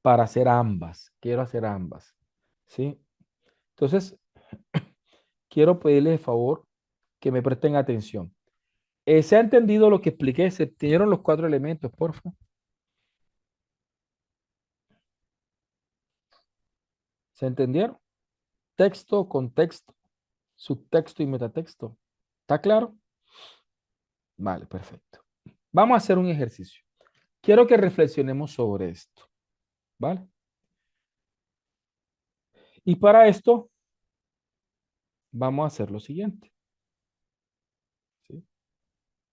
Speaker 1: para hacer ambas. Quiero hacer ambas. ¿Sí? Entonces, quiero pedirles el favor que me presten atención. ¿Se ha entendido lo que expliqué? ¿Se entendieron los cuatro elementos, por favor? ¿Se entendieron? Texto, contexto, subtexto y metatexto. ¿Está claro? Vale, perfecto. Vamos a hacer un ejercicio. Quiero que reflexionemos sobre esto, ¿vale? Y para esto vamos a hacer lo siguiente, ¿sí?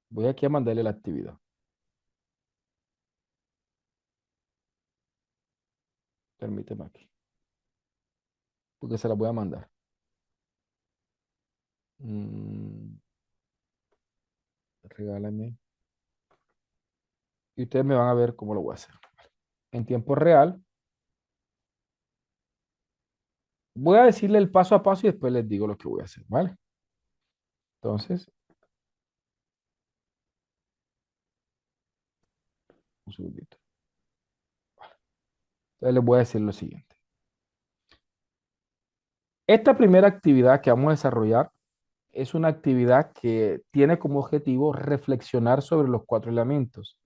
Speaker 1: Voy aquí a mandarle la actividad. Permíteme aquí, porque se la voy a mandar. Mm, regálame. Y ustedes me van a ver cómo lo voy a hacer. En tiempo real, voy a decirle el paso a paso y después les digo lo que voy a hacer, ¿vale? Entonces, un segundito. Entonces les voy a decir lo siguiente. Esta primera actividad que vamos a desarrollar es una actividad que tiene como objetivo reflexionar sobre los cuatro elementos: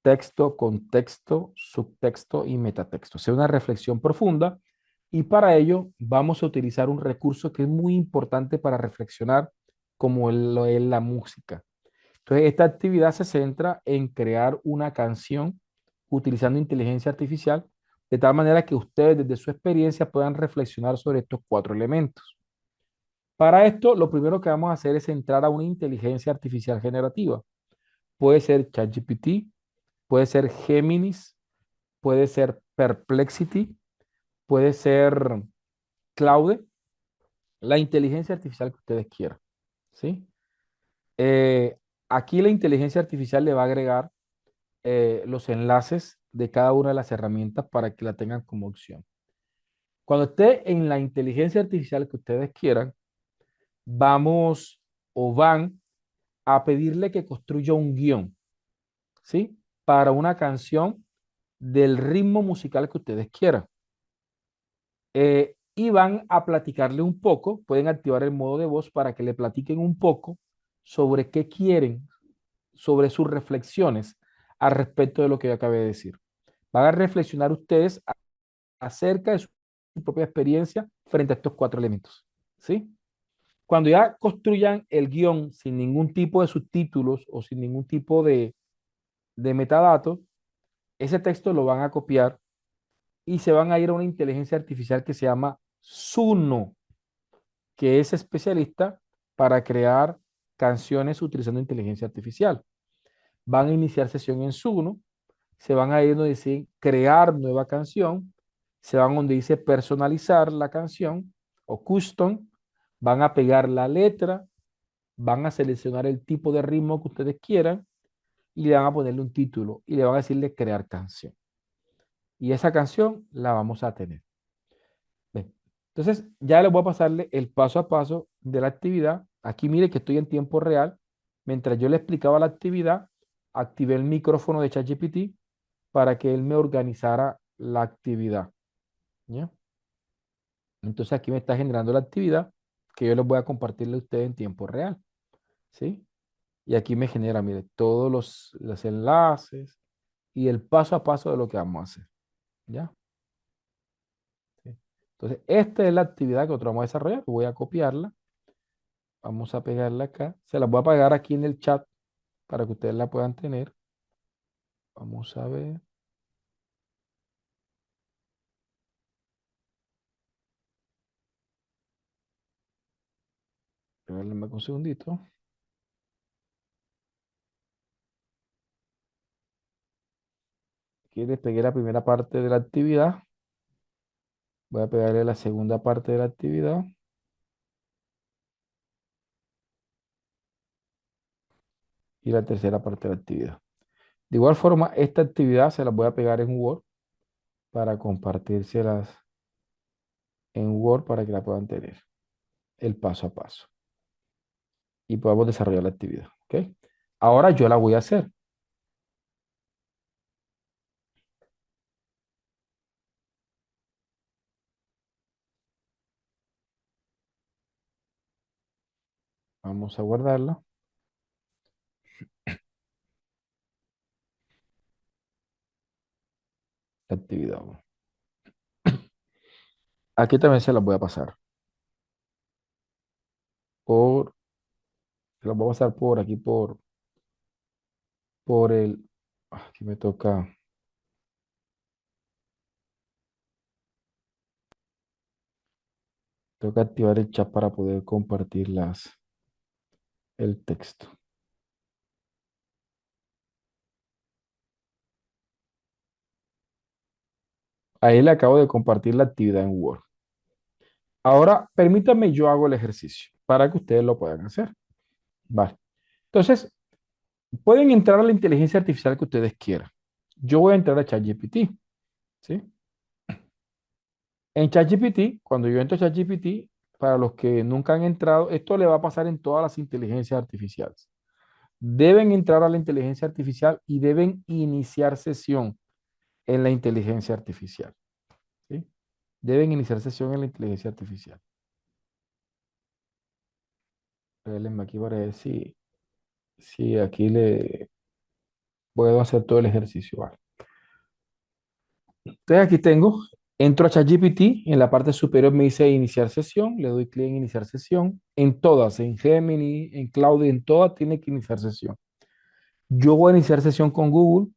Speaker 1: texto, contexto, subtexto y metatexto. O sea, una reflexión profunda, y para ello vamos a utilizar un recurso que es muy importante para reflexionar, como lo es la música. Entonces, esta actividad se centra en crear una canción utilizando inteligencia artificial, de tal manera que ustedes desde su experiencia puedan reflexionar sobre estos cuatro elementos. Para esto, lo primero que vamos a hacer es entrar a una inteligencia artificial generativa. Puede ser ChatGPT, puede ser Géminis, puede ser Perplexity, puede ser Claude, la inteligencia artificial que ustedes quieran, ¿sí? Eh, Aquí la inteligencia artificial le va a agregar los enlaces de cada una de las herramientas para que la tengan como opción. Cuando esté en la inteligencia artificial que ustedes quieran, vamos o van a pedirle que construya un guión, ¿sí? Para una canción del ritmo musical que ustedes quieran. Y van a platicarle un poco, pueden activar el modo de voz para que le platiquen un poco sobre qué quieren, sobre sus reflexiones al respecto de lo que yo acabé de decir. Van a reflexionar ustedes acerca de su propia experiencia frente a estos cuatro elementos, ¿sí? Cuando ya construyan el guión sin ningún tipo de subtítulos o sin ningún tipo de metadatos, ese texto lo van a copiar y se van a ir a una inteligencia artificial que se llama Suno, que es especialista para crear canciones utilizando inteligencia artificial. Van a iniciar sesión en Suno, se van a ir donde dice crear nueva canción, se van donde dice personalizar la canción o custom, van a pegar la letra, van a seleccionar el tipo de ritmo que ustedes quieran y le van a ponerle un título y le van a decirle crear canción. Y esa canción la vamos a tener. Bien. Entonces, ya les voy a pasarle el paso a paso de la actividad. Aquí mire que estoy en tiempo real. Mientras yo le explicaba la actividad, activé el micrófono de ChatGPT para que él me organizara la actividad. ¿Ya? Entonces aquí me está generando la actividad. que yo les voy a compartirle a ustedes en tiempo real, ¿sí? Y aquí me genera, mire, todos los enlaces y el paso a paso de lo que vamos a hacer, ¿ya? ¿Sí? Entonces, esta es la actividad que nosotros vamos a desarrollar. Voy a copiarla, vamos a pegarla acá. Se la voy a pegar aquí en el chat para que ustedes la puedan tener. Vamos a ver. Regálame un segundito. Aquí les pegué la primera parte de la actividad. Voy a pegarle la segunda parte de la actividad y la tercera parte de la actividad. De igual forma, esta actividad se la voy a pegar en Word para compartírselas en Word para que la puedan tener el paso a paso y podamos desarrollar la actividad. ¿Ok? Ahora yo la voy a hacer. Vamos a guardarla. La actividad. Aquí también se las voy a pasar por, se las voy a pasar por aquí por el, aquí me toca activar el chat para poder compartir el texto. Ahí le acabo de compartir la actividad en Word. Ahora, permítanme, yo hago el ejercicio para que ustedes lo puedan hacer. Vale. Entonces, pueden entrar a la inteligencia artificial que ustedes quieran. Yo voy a entrar a ChatGPT, ¿sí? En ChatGPT, cuando yo entro a ChatGPT, para los que nunca han entrado, esto le va a pasar en todas las inteligencias artificiales. Deben entrar a la inteligencia artificial y deben iniciar sesión en la inteligencia artificial, ¿sí? Deben iniciar sesión en la inteligencia artificial. Espérenme aquí para ver si aquí le puedo hacer todo el ejercicio. Vale. Entonces aquí tengo, entro a ChatGPT, en la parte superior me dice iniciar sesión, le doy clic en iniciar sesión. En todas, en Gemini, en Claude, en todas tiene que iniciar sesión. Yo voy a iniciar sesión con Google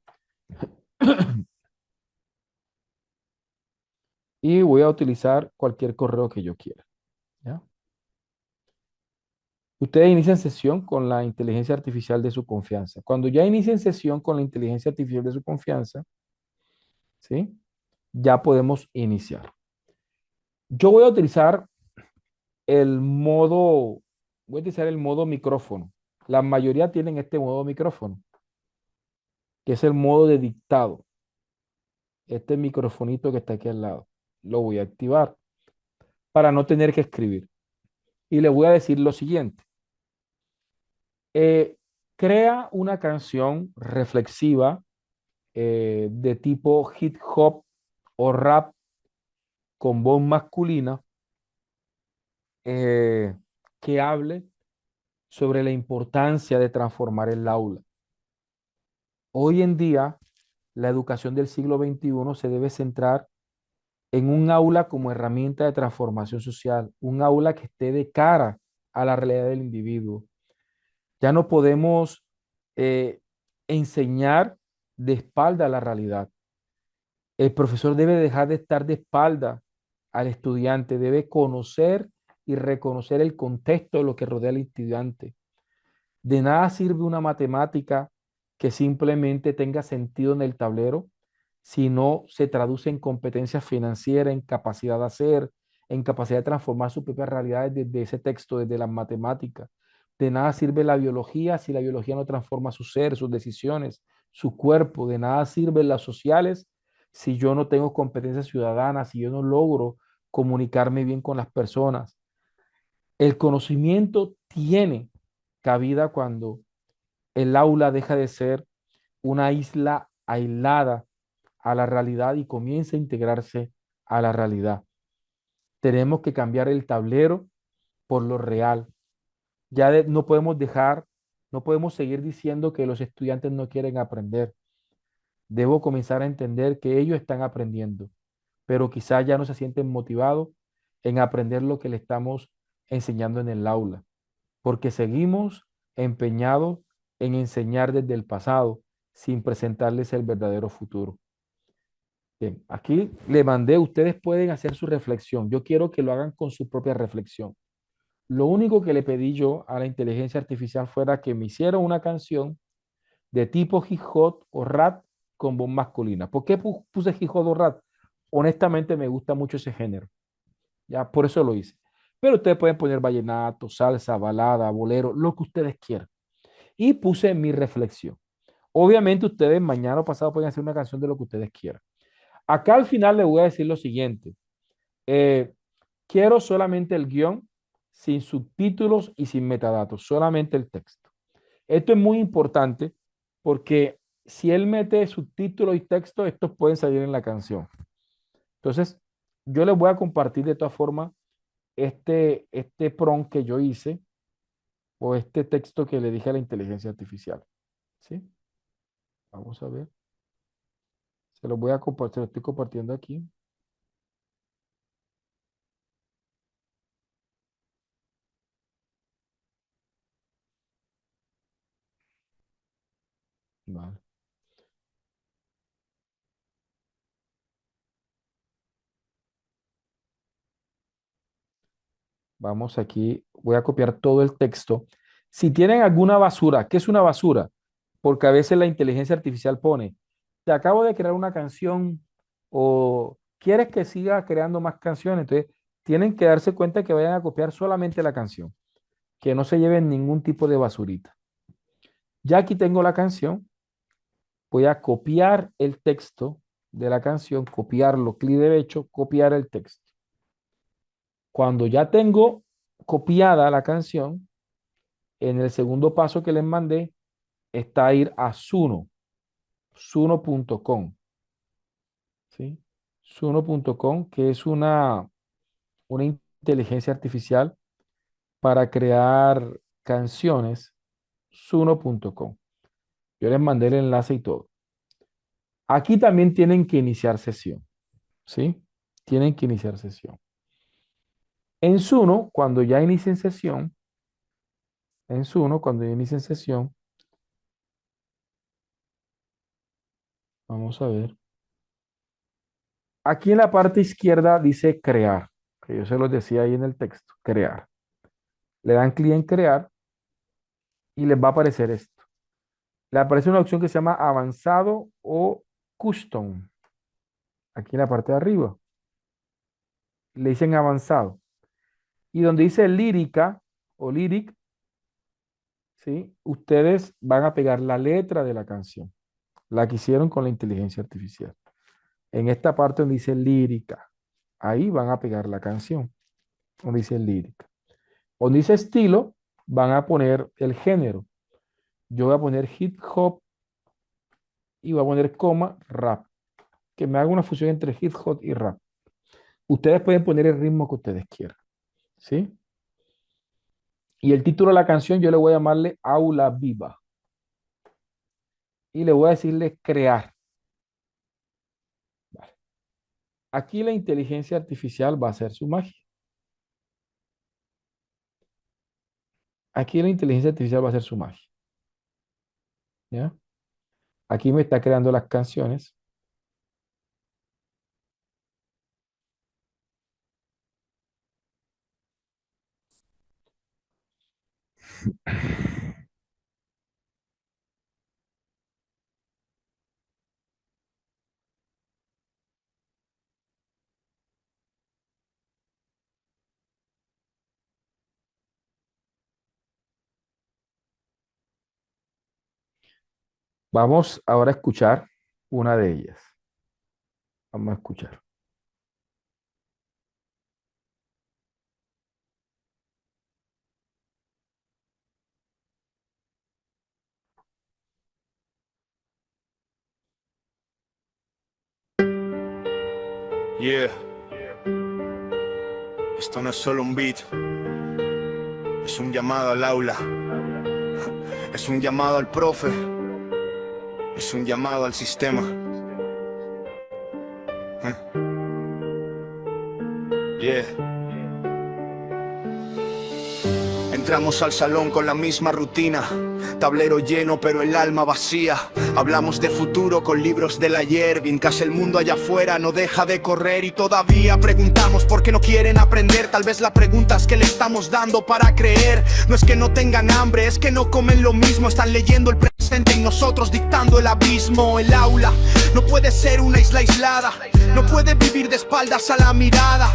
Speaker 1: y voy a utilizar cualquier correo que yo quiera, ¿ya? Ustedes inician sesión con la inteligencia artificial de su confianza. Cuando ya inicien sesión con la inteligencia artificial de su confianza, ¿sí? Ya podemos iniciar. Yo voy a utilizar el modo micrófono. La mayoría tienen este modo micrófono, que es el modo de dictado. Este microfonito que está aquí al lado. Lo voy a activar para no tener que escribir. Y le voy a decir lo siguiente. Eh, crea una canción reflexiva de tipo hip hop o rap con voz masculina eh, que hable sobre la importancia de transformar el aula. Hoy en día, la educación del siglo XXI se debe centrar en un aula como herramienta de transformación social, un aula que esté de cara a la realidad del individuo. Ya no podemos eh, enseñar de espalda a la realidad. El profesor debe dejar de estar de espalda al estudiante, debe conocer y reconocer el contexto de lo que rodea al estudiante. De nada sirve una matemática que simplemente tenga sentido en el tablero si no se traduce en competencias financieras, en capacidad de hacer, en capacidad de transformar sus propias realidades desde ese texto, desde las matemáticas. De nada sirve la biología si la biología no transforma su ser, sus decisiones, su cuerpo. De nada sirven las sociales si yo no tengo competencias ciudadanas, si yo no logro comunicarme bien con las personas. El conocimiento tiene cabida cuando el aula deja de ser una isla aislada a la realidad y comienza a integrarse a la realidad. Tenemos que cambiar el tablero por lo real. No podemos no podemos seguir diciendo que los estudiantes no quieren aprender. Debo comenzar a entender que ellos están aprendiendo, pero quizás ya no se sienten motivados en aprender lo que le estamos enseñando en el aula, porque seguimos empeñados en enseñar desde el pasado sin presentarles el verdadero futuro. Bien, aquí le mandé, ustedes pueden hacer su reflexión. Yo quiero que lo hagan con su propia reflexión. Lo único que le pedí yo a la inteligencia artificial fuera que me hiciera una canción de tipo hip hop o rap con voz masculina. ¿Por qué puse hip hop o rap? Honestamente me gusta mucho ese género. Ya, por eso lo hice. Pero ustedes pueden poner vallenato, salsa, balada, bolero, lo que ustedes quieran. Y puse mi reflexión. Obviamente ustedes mañana o pasado pueden hacer una canción de lo que ustedes quieran. Acá al final les voy a decir lo siguiente. Eh, quiero solamente el guión sin subtítulos y sin metadatos, solamente el texto. Esto es muy importante porque si él mete subtítulos y texto, estos pueden salir en la canción. Entonces, yo les voy a compartir de todas formas este prompt que yo hice o este texto que le dije a la inteligencia artificial. ¿Sí? Vamos a ver. Se los voy a compartir, se lo estoy compartiendo aquí. Vale. Vamos aquí, voy a copiar todo el texto. Si tienen alguna basura, ¿qué es una basura? Porque a veces la inteligencia artificial pone, te acabo de crear una canción o quieres que siga creando más canciones. Entonces, tienen que darse cuenta que vayan a copiar solamente la canción, que no se lleven ningún tipo de basurita. Ya aquí tengo la canción, voy a copiar el texto de la canción, copiarlo, clic derecho, copiar el texto. Cuando ya tengo copiada la canción, en el segundo paso que les mandé está ir a Suno, suno.com, ¿sí? Suno.com, que es una inteligencia artificial para crear canciones, suno.com. Yo les mandé el enlace y todo. Aquí también tienen que iniciar sesión, ¿sí? Tienen que iniciar sesión. En Suno, cuando ya inicien sesión, en Suno, cuando ya inicien sesión, vamos a ver. Aquí en la parte izquierda dice crear, que yo se los decía ahí en el texto, crear. Le dan clic en crear y les va a aparecer esto. Le aparece una opción que se llama avanzado o custom, aquí en la parte de arriba. Le dicen avanzado. Y donde dice lírica o lyric, ¿sí? Ustedes van a pegar la letra de la canción, la que hicieron con la inteligencia artificial. En esta parte donde dice lírica, ahí van a pegar la canción, donde dice lírica. Donde dice estilo, van a poner el género. Yo voy a poner hip hop y voy a poner coma rap, que me haga una fusión entre hip hop y rap. Ustedes pueden poner el ritmo que ustedes quieran, ¿sí? Y el título de la canción yo le voy a llamarle Aula Viva y le voy a decirle crear. Vale. Aquí la inteligencia artificial va a hacer su magia. Aquí la inteligencia artificial va a hacer su magia, ¿ya? Aquí me está creando las canciones. Vamos ahora a escuchar una de ellas. Vamos a escuchar.
Speaker 3: Yeah, esto no es solo un beat, Es un llamado al aula, es un llamado al profe, es un llamado al sistema. Yeah. Entramos al salón con la misma rutina, tablero lleno pero el alma vacía. Hablamos de futuro con libros del ayer, mientras el mundo allá afuera no deja de correr. Y todavía preguntamos por qué no quieren aprender. Tal vez la pregunta es que le estamos dando para creer. No es que no tengan hambre, es que no comen lo mismo. Están leyendo el presente y nosotros dictando el abismo. El aula no puede ser una isla aislada, no puede vivir de espaldas a la mirada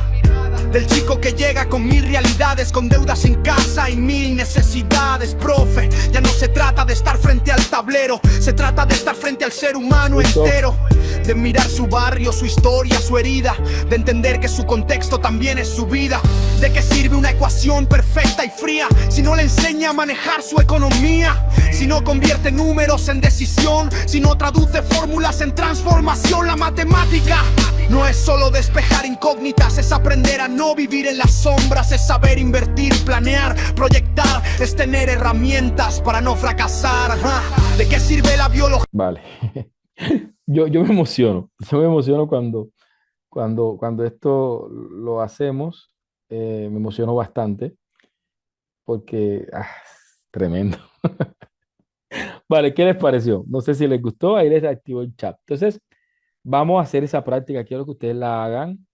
Speaker 3: del chico que llega con 1000 realidades, con deudas en casa y 1000 necesidades. Profe, ya no se trata de estar frente al tablero, se trata de estar frente al ser humano entero. De mirar su barrio, su historia, su herida, de entender que su contexto también es su vida. ¿De qué sirve una ecuación perfecta y fría si no le enseña a manejar su economía? Si no convierte números en decisión, si no traduce fórmulas en transformación. La matemática no es solo despejar incógnitas, es aprender a no vivir en las sombras, es saber invertir, planear, proyectar, es tener herramientas para no fracasar. ¿De qué sirve la biología?
Speaker 1: Vale. Yo me emociono cuando esto lo hacemos, me emociono bastante porque tremendo. Vale, ¿qué les pareció? No sé si les gustó, ahí les activo el chat. Entonces, vamos a hacer esa práctica, quiero que ustedes la hagan,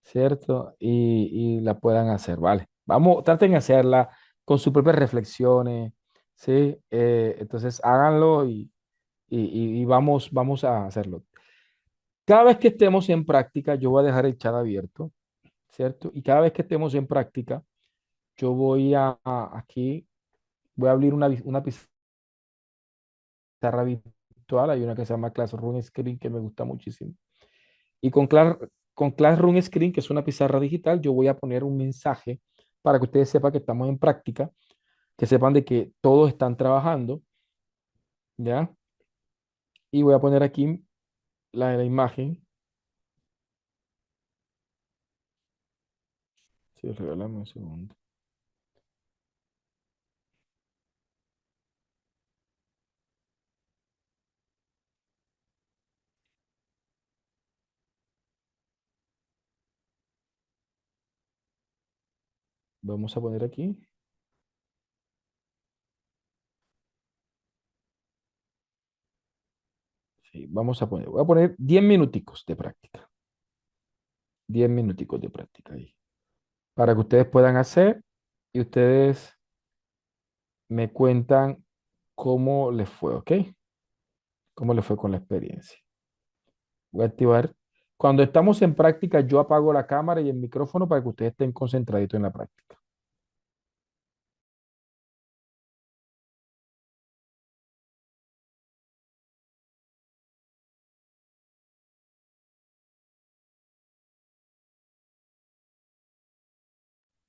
Speaker 1: ¿cierto? Y la puedan hacer, ¿vale? Vamos, traten de hacerla con sus propias reflexiones, ¿sí? Entonces, háganlo y vamos a hacerlo. Cada vez que estemos en práctica, yo voy a dejar el chat abierto, ¿cierto? Y cada vez que estemos en práctica, yo voy aquí, voy a abrir una pizarra virtual, hay una que se llama Classroom Screen que me gusta muchísimo. Y con Classroom Screen, que es una pizarra digital, yo voy a poner un mensaje para que ustedes sepan que estamos en práctica, que sepan de que todos están trabajando, ¿ya? Y voy a poner aquí la imagen. Sí, regálame un segundo. Vamos a poner aquí. Sí, voy a poner 10 minuticos de práctica. 10 minuticos de práctica ahí. Para que ustedes puedan hacer y ustedes me cuentan cómo les fue, ¿ok? Cómo les fue con la experiencia. Voy a activar. Cuando estamos en práctica, yo apago la cámara y el micrófono para que ustedes estén concentraditos en la práctica.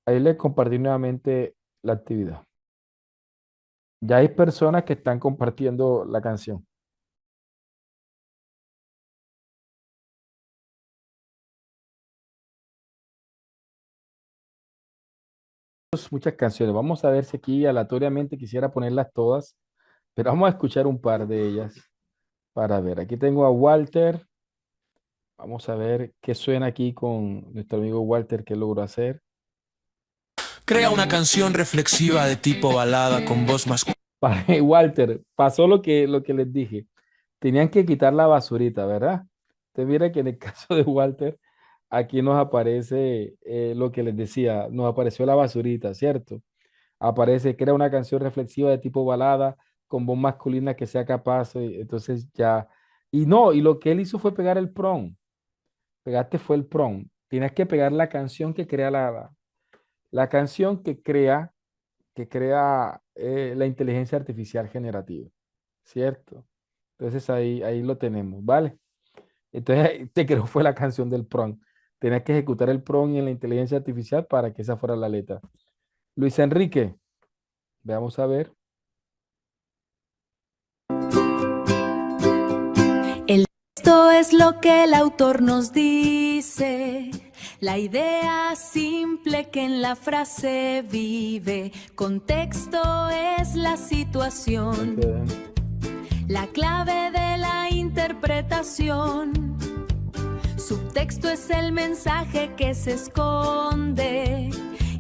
Speaker 1: Ahí les compartí nuevamente la actividad. Ya hay personas que están compartiendo la canción. Muchas canciones. Vamos a ver si aquí aleatoriamente quisiera ponerlas todas, pero vamos a escuchar un par de ellas para ver. Aquí tengo a Walter. Vamos a ver qué suena aquí con nuestro amigo Walter, qué logró hacer.
Speaker 4: Crea una canción reflexiva de tipo balada con voz masculina.
Speaker 1: Walter, pasó lo que les dije. Tenían que quitar la basurita, ¿verdad? Usted mira que en el caso de Walter, aquí nos aparece lo que les decía, nos apareció la basurita, ¿cierto? Aparece, crea una canción reflexiva de tipo balada con voz masculina que sea capaz, entonces ya. Y no, y lo que él hizo fue pegar el prompt. Pegaste fue el prompt. Tienes que pegar la canción que crea la canción que crea la inteligencia artificial generativa, ¿cierto? Entonces ahí lo tenemos, ¿vale? Entonces te creo fue la canción del prompt. Tenías que ejecutar el prompt en la inteligencia artificial para que esa fuera la letra. Luis Enrique, veamos a ver.
Speaker 5: Esto es lo que el autor nos dice. La idea simple que en la frase vive, contexto es la situación, la clave de la interpretación. Subtexto es el mensaje que se esconde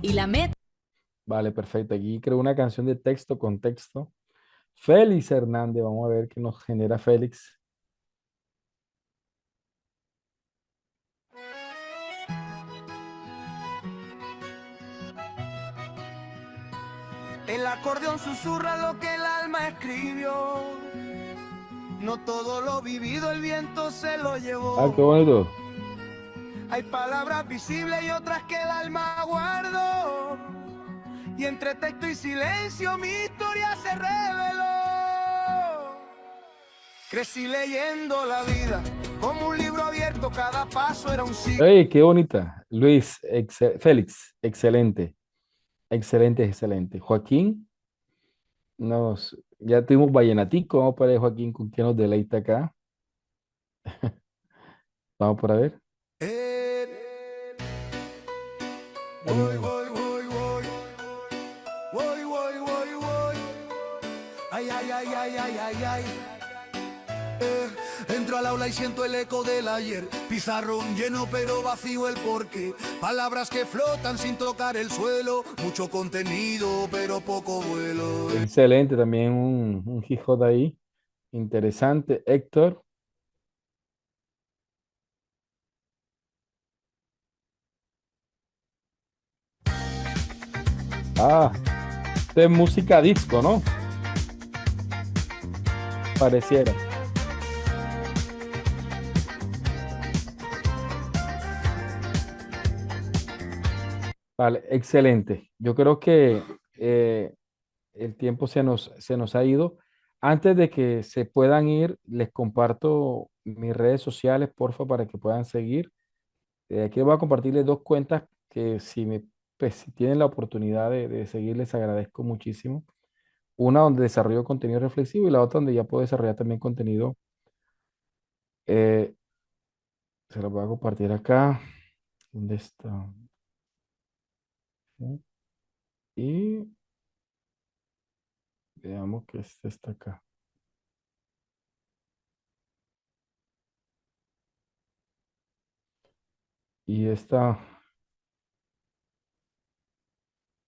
Speaker 5: y la meta.
Speaker 1: Vale, perfecto. Aquí creo una canción de texto, contexto. Félix Hernández, vamos a ver qué nos genera Félix.
Speaker 3: El acordeón susurra lo que el alma escribió. No todo lo vivido el viento se lo llevó.
Speaker 1: Ah, qué bonito.
Speaker 3: Hay palabras visibles y otras que el alma guardó. Y entre texto y silencio mi historia se reveló. Crecí leyendo la vida como un libro abierto, cada paso era un siglo.
Speaker 1: ¡Ey, qué bonita! Luis, Félix, excelente. Excelente, excelente. Joaquín, ya tuvimos vallenatico. Vamos para ver, Joaquín, con qué nos deleita acá. Vamos para ver.
Speaker 3: Voy, voy, voy, voy. Voy, voy, voy, voy. Ay, ay, ay, ay, ay, ay, ay. Entro al aula y siento el eco del ayer. Pizarrón lleno pero vacío el porqué. Palabras que flotan sin tocar el suelo. Mucho contenido pero poco vuelo.
Speaker 1: Excelente, también un hip-hop ahí. Interesante. Héctor. Ah, esto es música disco, ¿no? Pareciera. Vale, excelente. Yo creo que el tiempo se nos ha ido. Antes de que se puedan ir, les comparto mis redes sociales, porfa, para que puedan seguir. Aquí voy a compartirles dos cuentas que pues, si tienen la oportunidad de seguir, les agradezco muchísimo. Una donde desarrollo contenido reflexivo y la otra donde ya puedo desarrollar también contenido. eh, Se los voy a compartir acá. ¿Dónde está? ¿Sí? Y veamos que este está acá. Y esta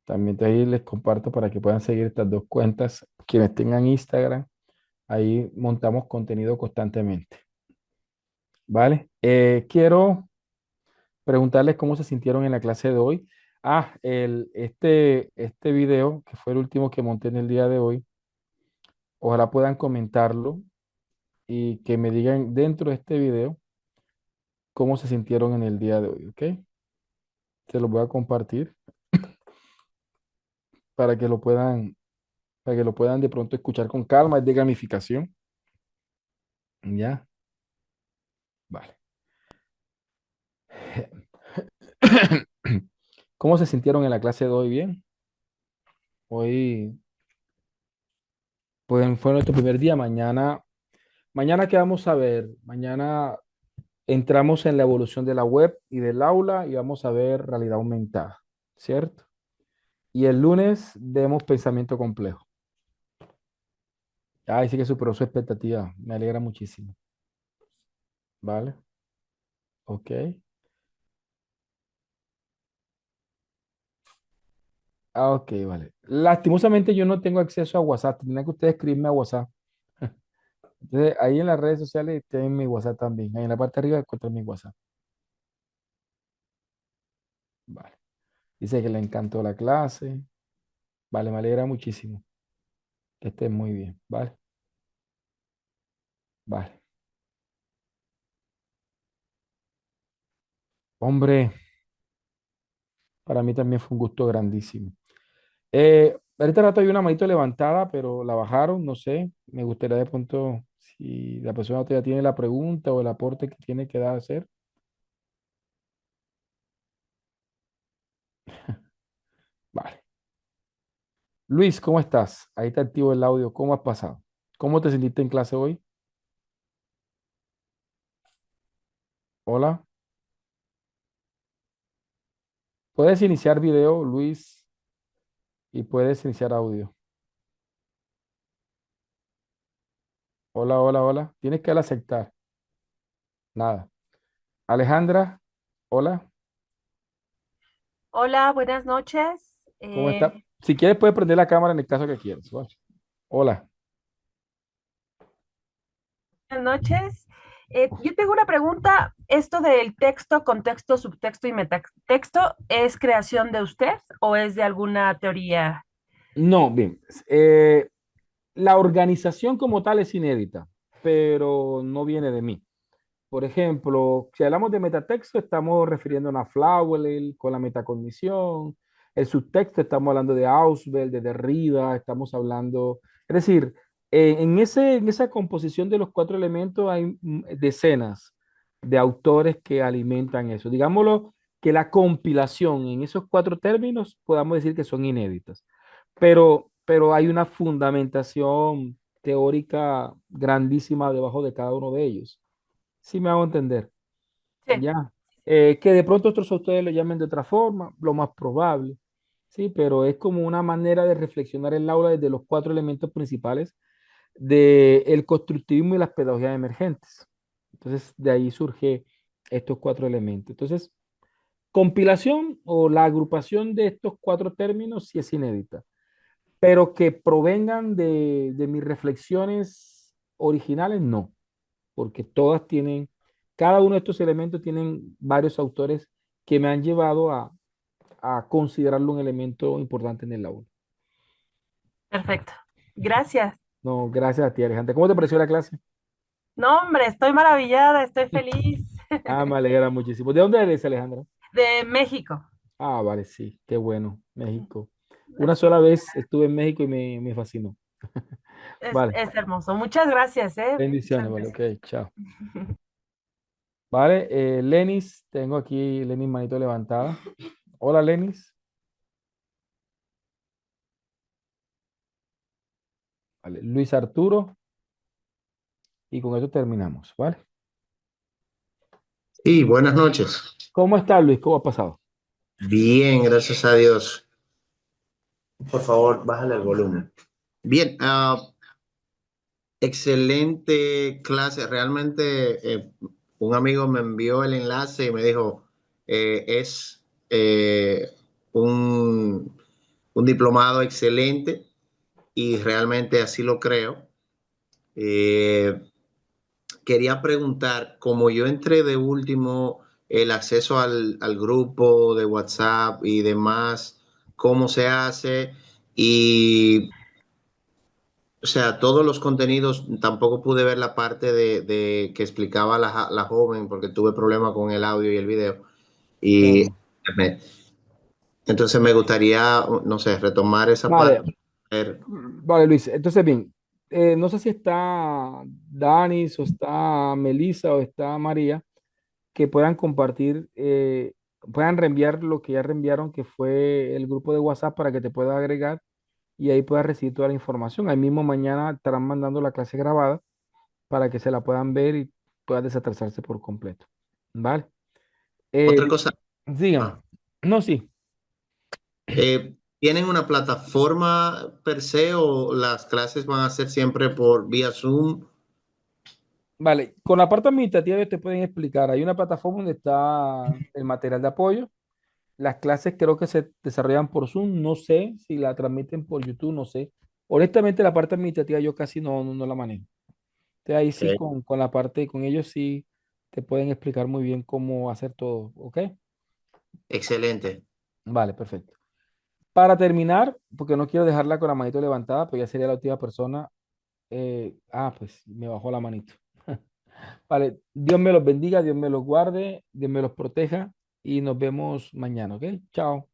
Speaker 1: también de ahí les comparto para que puedan seguir estas dos cuentas. Quienes tengan Instagram, ahí montamos contenido constantemente. ¿Vale? Quiero preguntarles cómo se sintieron en la clase de hoy. Este video, que fue el último que monté en el día de hoy, ojalá puedan comentarlo y que me digan dentro de este video cómo se sintieron en el día de hoy, ¿ok? Se los voy a compartir para que lo puedan, para que lo puedan de pronto escuchar con calma, es de gamificación. ¿Ya? Vale. ¿Cómo se sintieron en la clase de hoy? Bien. Hoy, pues fue nuestro primer día. Mañana, ¿qué vamos a ver? Mañana entramos en la evolución de la web y del aula y vamos a ver realidad aumentada, ¿cierto? Y el lunes vemos pensamiento complejo. Ay, sí que superó su expectativa. Me alegra muchísimo. ¿Vale? Ok. Ok, vale. Lastimosamente yo no tengo acceso a WhatsApp. Tendrán que ustedes escribirme a WhatsApp. Entonces, ahí en las redes sociales tienen mi WhatsApp también. Ahí en la parte de arriba encuentran mi WhatsApp. Vale. Dice que le encantó la clase. Vale, me alegra muchísimo. Que estén muy bien. Vale. Vale. Hombre, para mí también fue un gusto grandísimo. Ahorita rato hay una manito levantada, pero la bajaron, no sé. Me gustaría de pronto, si la persona todavía tiene la pregunta o el aporte que tiene que dar a hacer. Vale. Luis, ¿cómo estás? Ahí está activo el audio. ¿Cómo has pasado? ¿Cómo te sentiste en clase hoy? Hola. Puedes iniciar video, Luis, y puedes iniciar audio. Hola, hola, hola. Tienes que darle a aceptar. Nada. Alejandra, hola.
Speaker 6: Hola, buenas noches.
Speaker 1: ¿Cómo está? Si quieres, puedes prender la cámara en el caso que quieras. ¿Vale? Hola.
Speaker 6: Buenas noches. Yo tengo una pregunta. ¿Esto del texto, contexto, subtexto y metatexto es creación de usted o es de alguna teoría?
Speaker 1: No, bien. La organización como tal es inédita, pero no viene de mí. Por ejemplo, si hablamos de metatexto, estamos refiriéndonos a Flavel con la metacognición. El subtexto, estamos hablando de Ausubel, de Derrida, estamos hablando. Es decir, en esa composición de los cuatro elementos hay decenas de autores que alimentan eso. Digámoslo que la compilación en esos cuatro términos podamos decir que son inéditas, pero hay una fundamentación teórica grandísima debajo de cada uno de ellos. Sí me hago entender.
Speaker 6: Sí,
Speaker 1: Ya. Que de pronto otros autores lo llamen de otra forma, lo más probable. Sí, pero es como una manera de reflexionar el aula desde los cuatro elementos principales del constructivismo y las pedagogías emergentes. Entonces, de ahí surge estos cuatro elementos. Entonces, compilación o la agrupación de estos cuatro términos sí es inédita, pero que provengan de mis reflexiones originales, no, porque todas tienen, cada uno de estos elementos tienen varios autores que me han llevado a considerarlo un elemento importante en el aula.
Speaker 6: perfecto. Gracias.
Speaker 1: No, gracias a ti, Alejandra. ¿Cómo te pareció la clase?
Speaker 6: No, hombre, estoy maravillada, estoy feliz.
Speaker 1: Ah, me alegra muchísimo. ¿De dónde eres, Alejandra?
Speaker 6: De México.
Speaker 1: Ah, vale, sí, qué bueno, México. Una
Speaker 6: Así
Speaker 1: sola vez estuve en México y me fascinó. Vale,
Speaker 6: es hermoso. Muchas gracias, ¿eh?
Speaker 1: bendiciones,
Speaker 6: Muchas
Speaker 1: vale,
Speaker 6: gracias.
Speaker 1: ok, chao. Vale, Lenis, tengo aquí Lenis manito levantada. Hola, Lenis. Vale, Luis Arturo, y con eso terminamos, ¿vale?
Speaker 7: Sí, buenas noches.
Speaker 1: ¿Cómo está Luis? ¿Cómo ha pasado?
Speaker 7: Bien, gracias a Dios. Por favor, bájale el volumen. Bien, excelente clase. Realmente un amigo me envió el enlace y me dijo, es un, un diplomado excelente y realmente así lo creo. Eh, Quería preguntar, como yo entré de último, el acceso al grupo de WhatsApp y demás, cómo se hace y, o sea, todos los contenidos, tampoco pude ver la parte de que explicaba la joven porque tuve problemas con el audio y el video. Y
Speaker 1: Claro.
Speaker 7: entonces me gustaría, no sé, retomar esa
Speaker 1: Vale,
Speaker 7: parte. Ver.
Speaker 1: vale, Luis. Entonces, bien, no sé si está Danis o está Melissa o está María, que puedan compartir, puedan reenviar lo que ya reenviaron, que fue el grupo de WhatsApp para que te pueda agregar y ahí puedas recibir toda la información. Ahí mismo mañana estarán mandando la clase grabada para que se la puedan ver y puedan desatrasarse por completo. ¿Vale? Eh,
Speaker 7: Otra cosa,
Speaker 1: Dígame.
Speaker 7: ah,
Speaker 1: No, sí.
Speaker 7: ¿tienen una plataforma per se o las clases van a ser siempre por vía Zoom?
Speaker 1: Vale, con la parte administrativa ellos te pueden explicar. Hay una plataforma donde está el material de apoyo. Las clases creo que se desarrollan por Zoom. No sé si la transmiten por YouTube, no sé. Honestamente, la parte administrativa yo casi no la manejo. Entonces, ahí sí,
Speaker 7: Ok,
Speaker 1: con la parte, con ellos sí te pueden explicar muy bien cómo hacer todo. ¿Ok?
Speaker 7: excelente.
Speaker 1: Vale, perfecto. Para terminar, porque no quiero dejarla con la manito levantada, pues ya sería la última persona. Pues me bajó la manito. Vale, Dios me los bendiga, Dios me los guarde, Dios me los proteja y nos vemos mañana, ¿ok? Chao.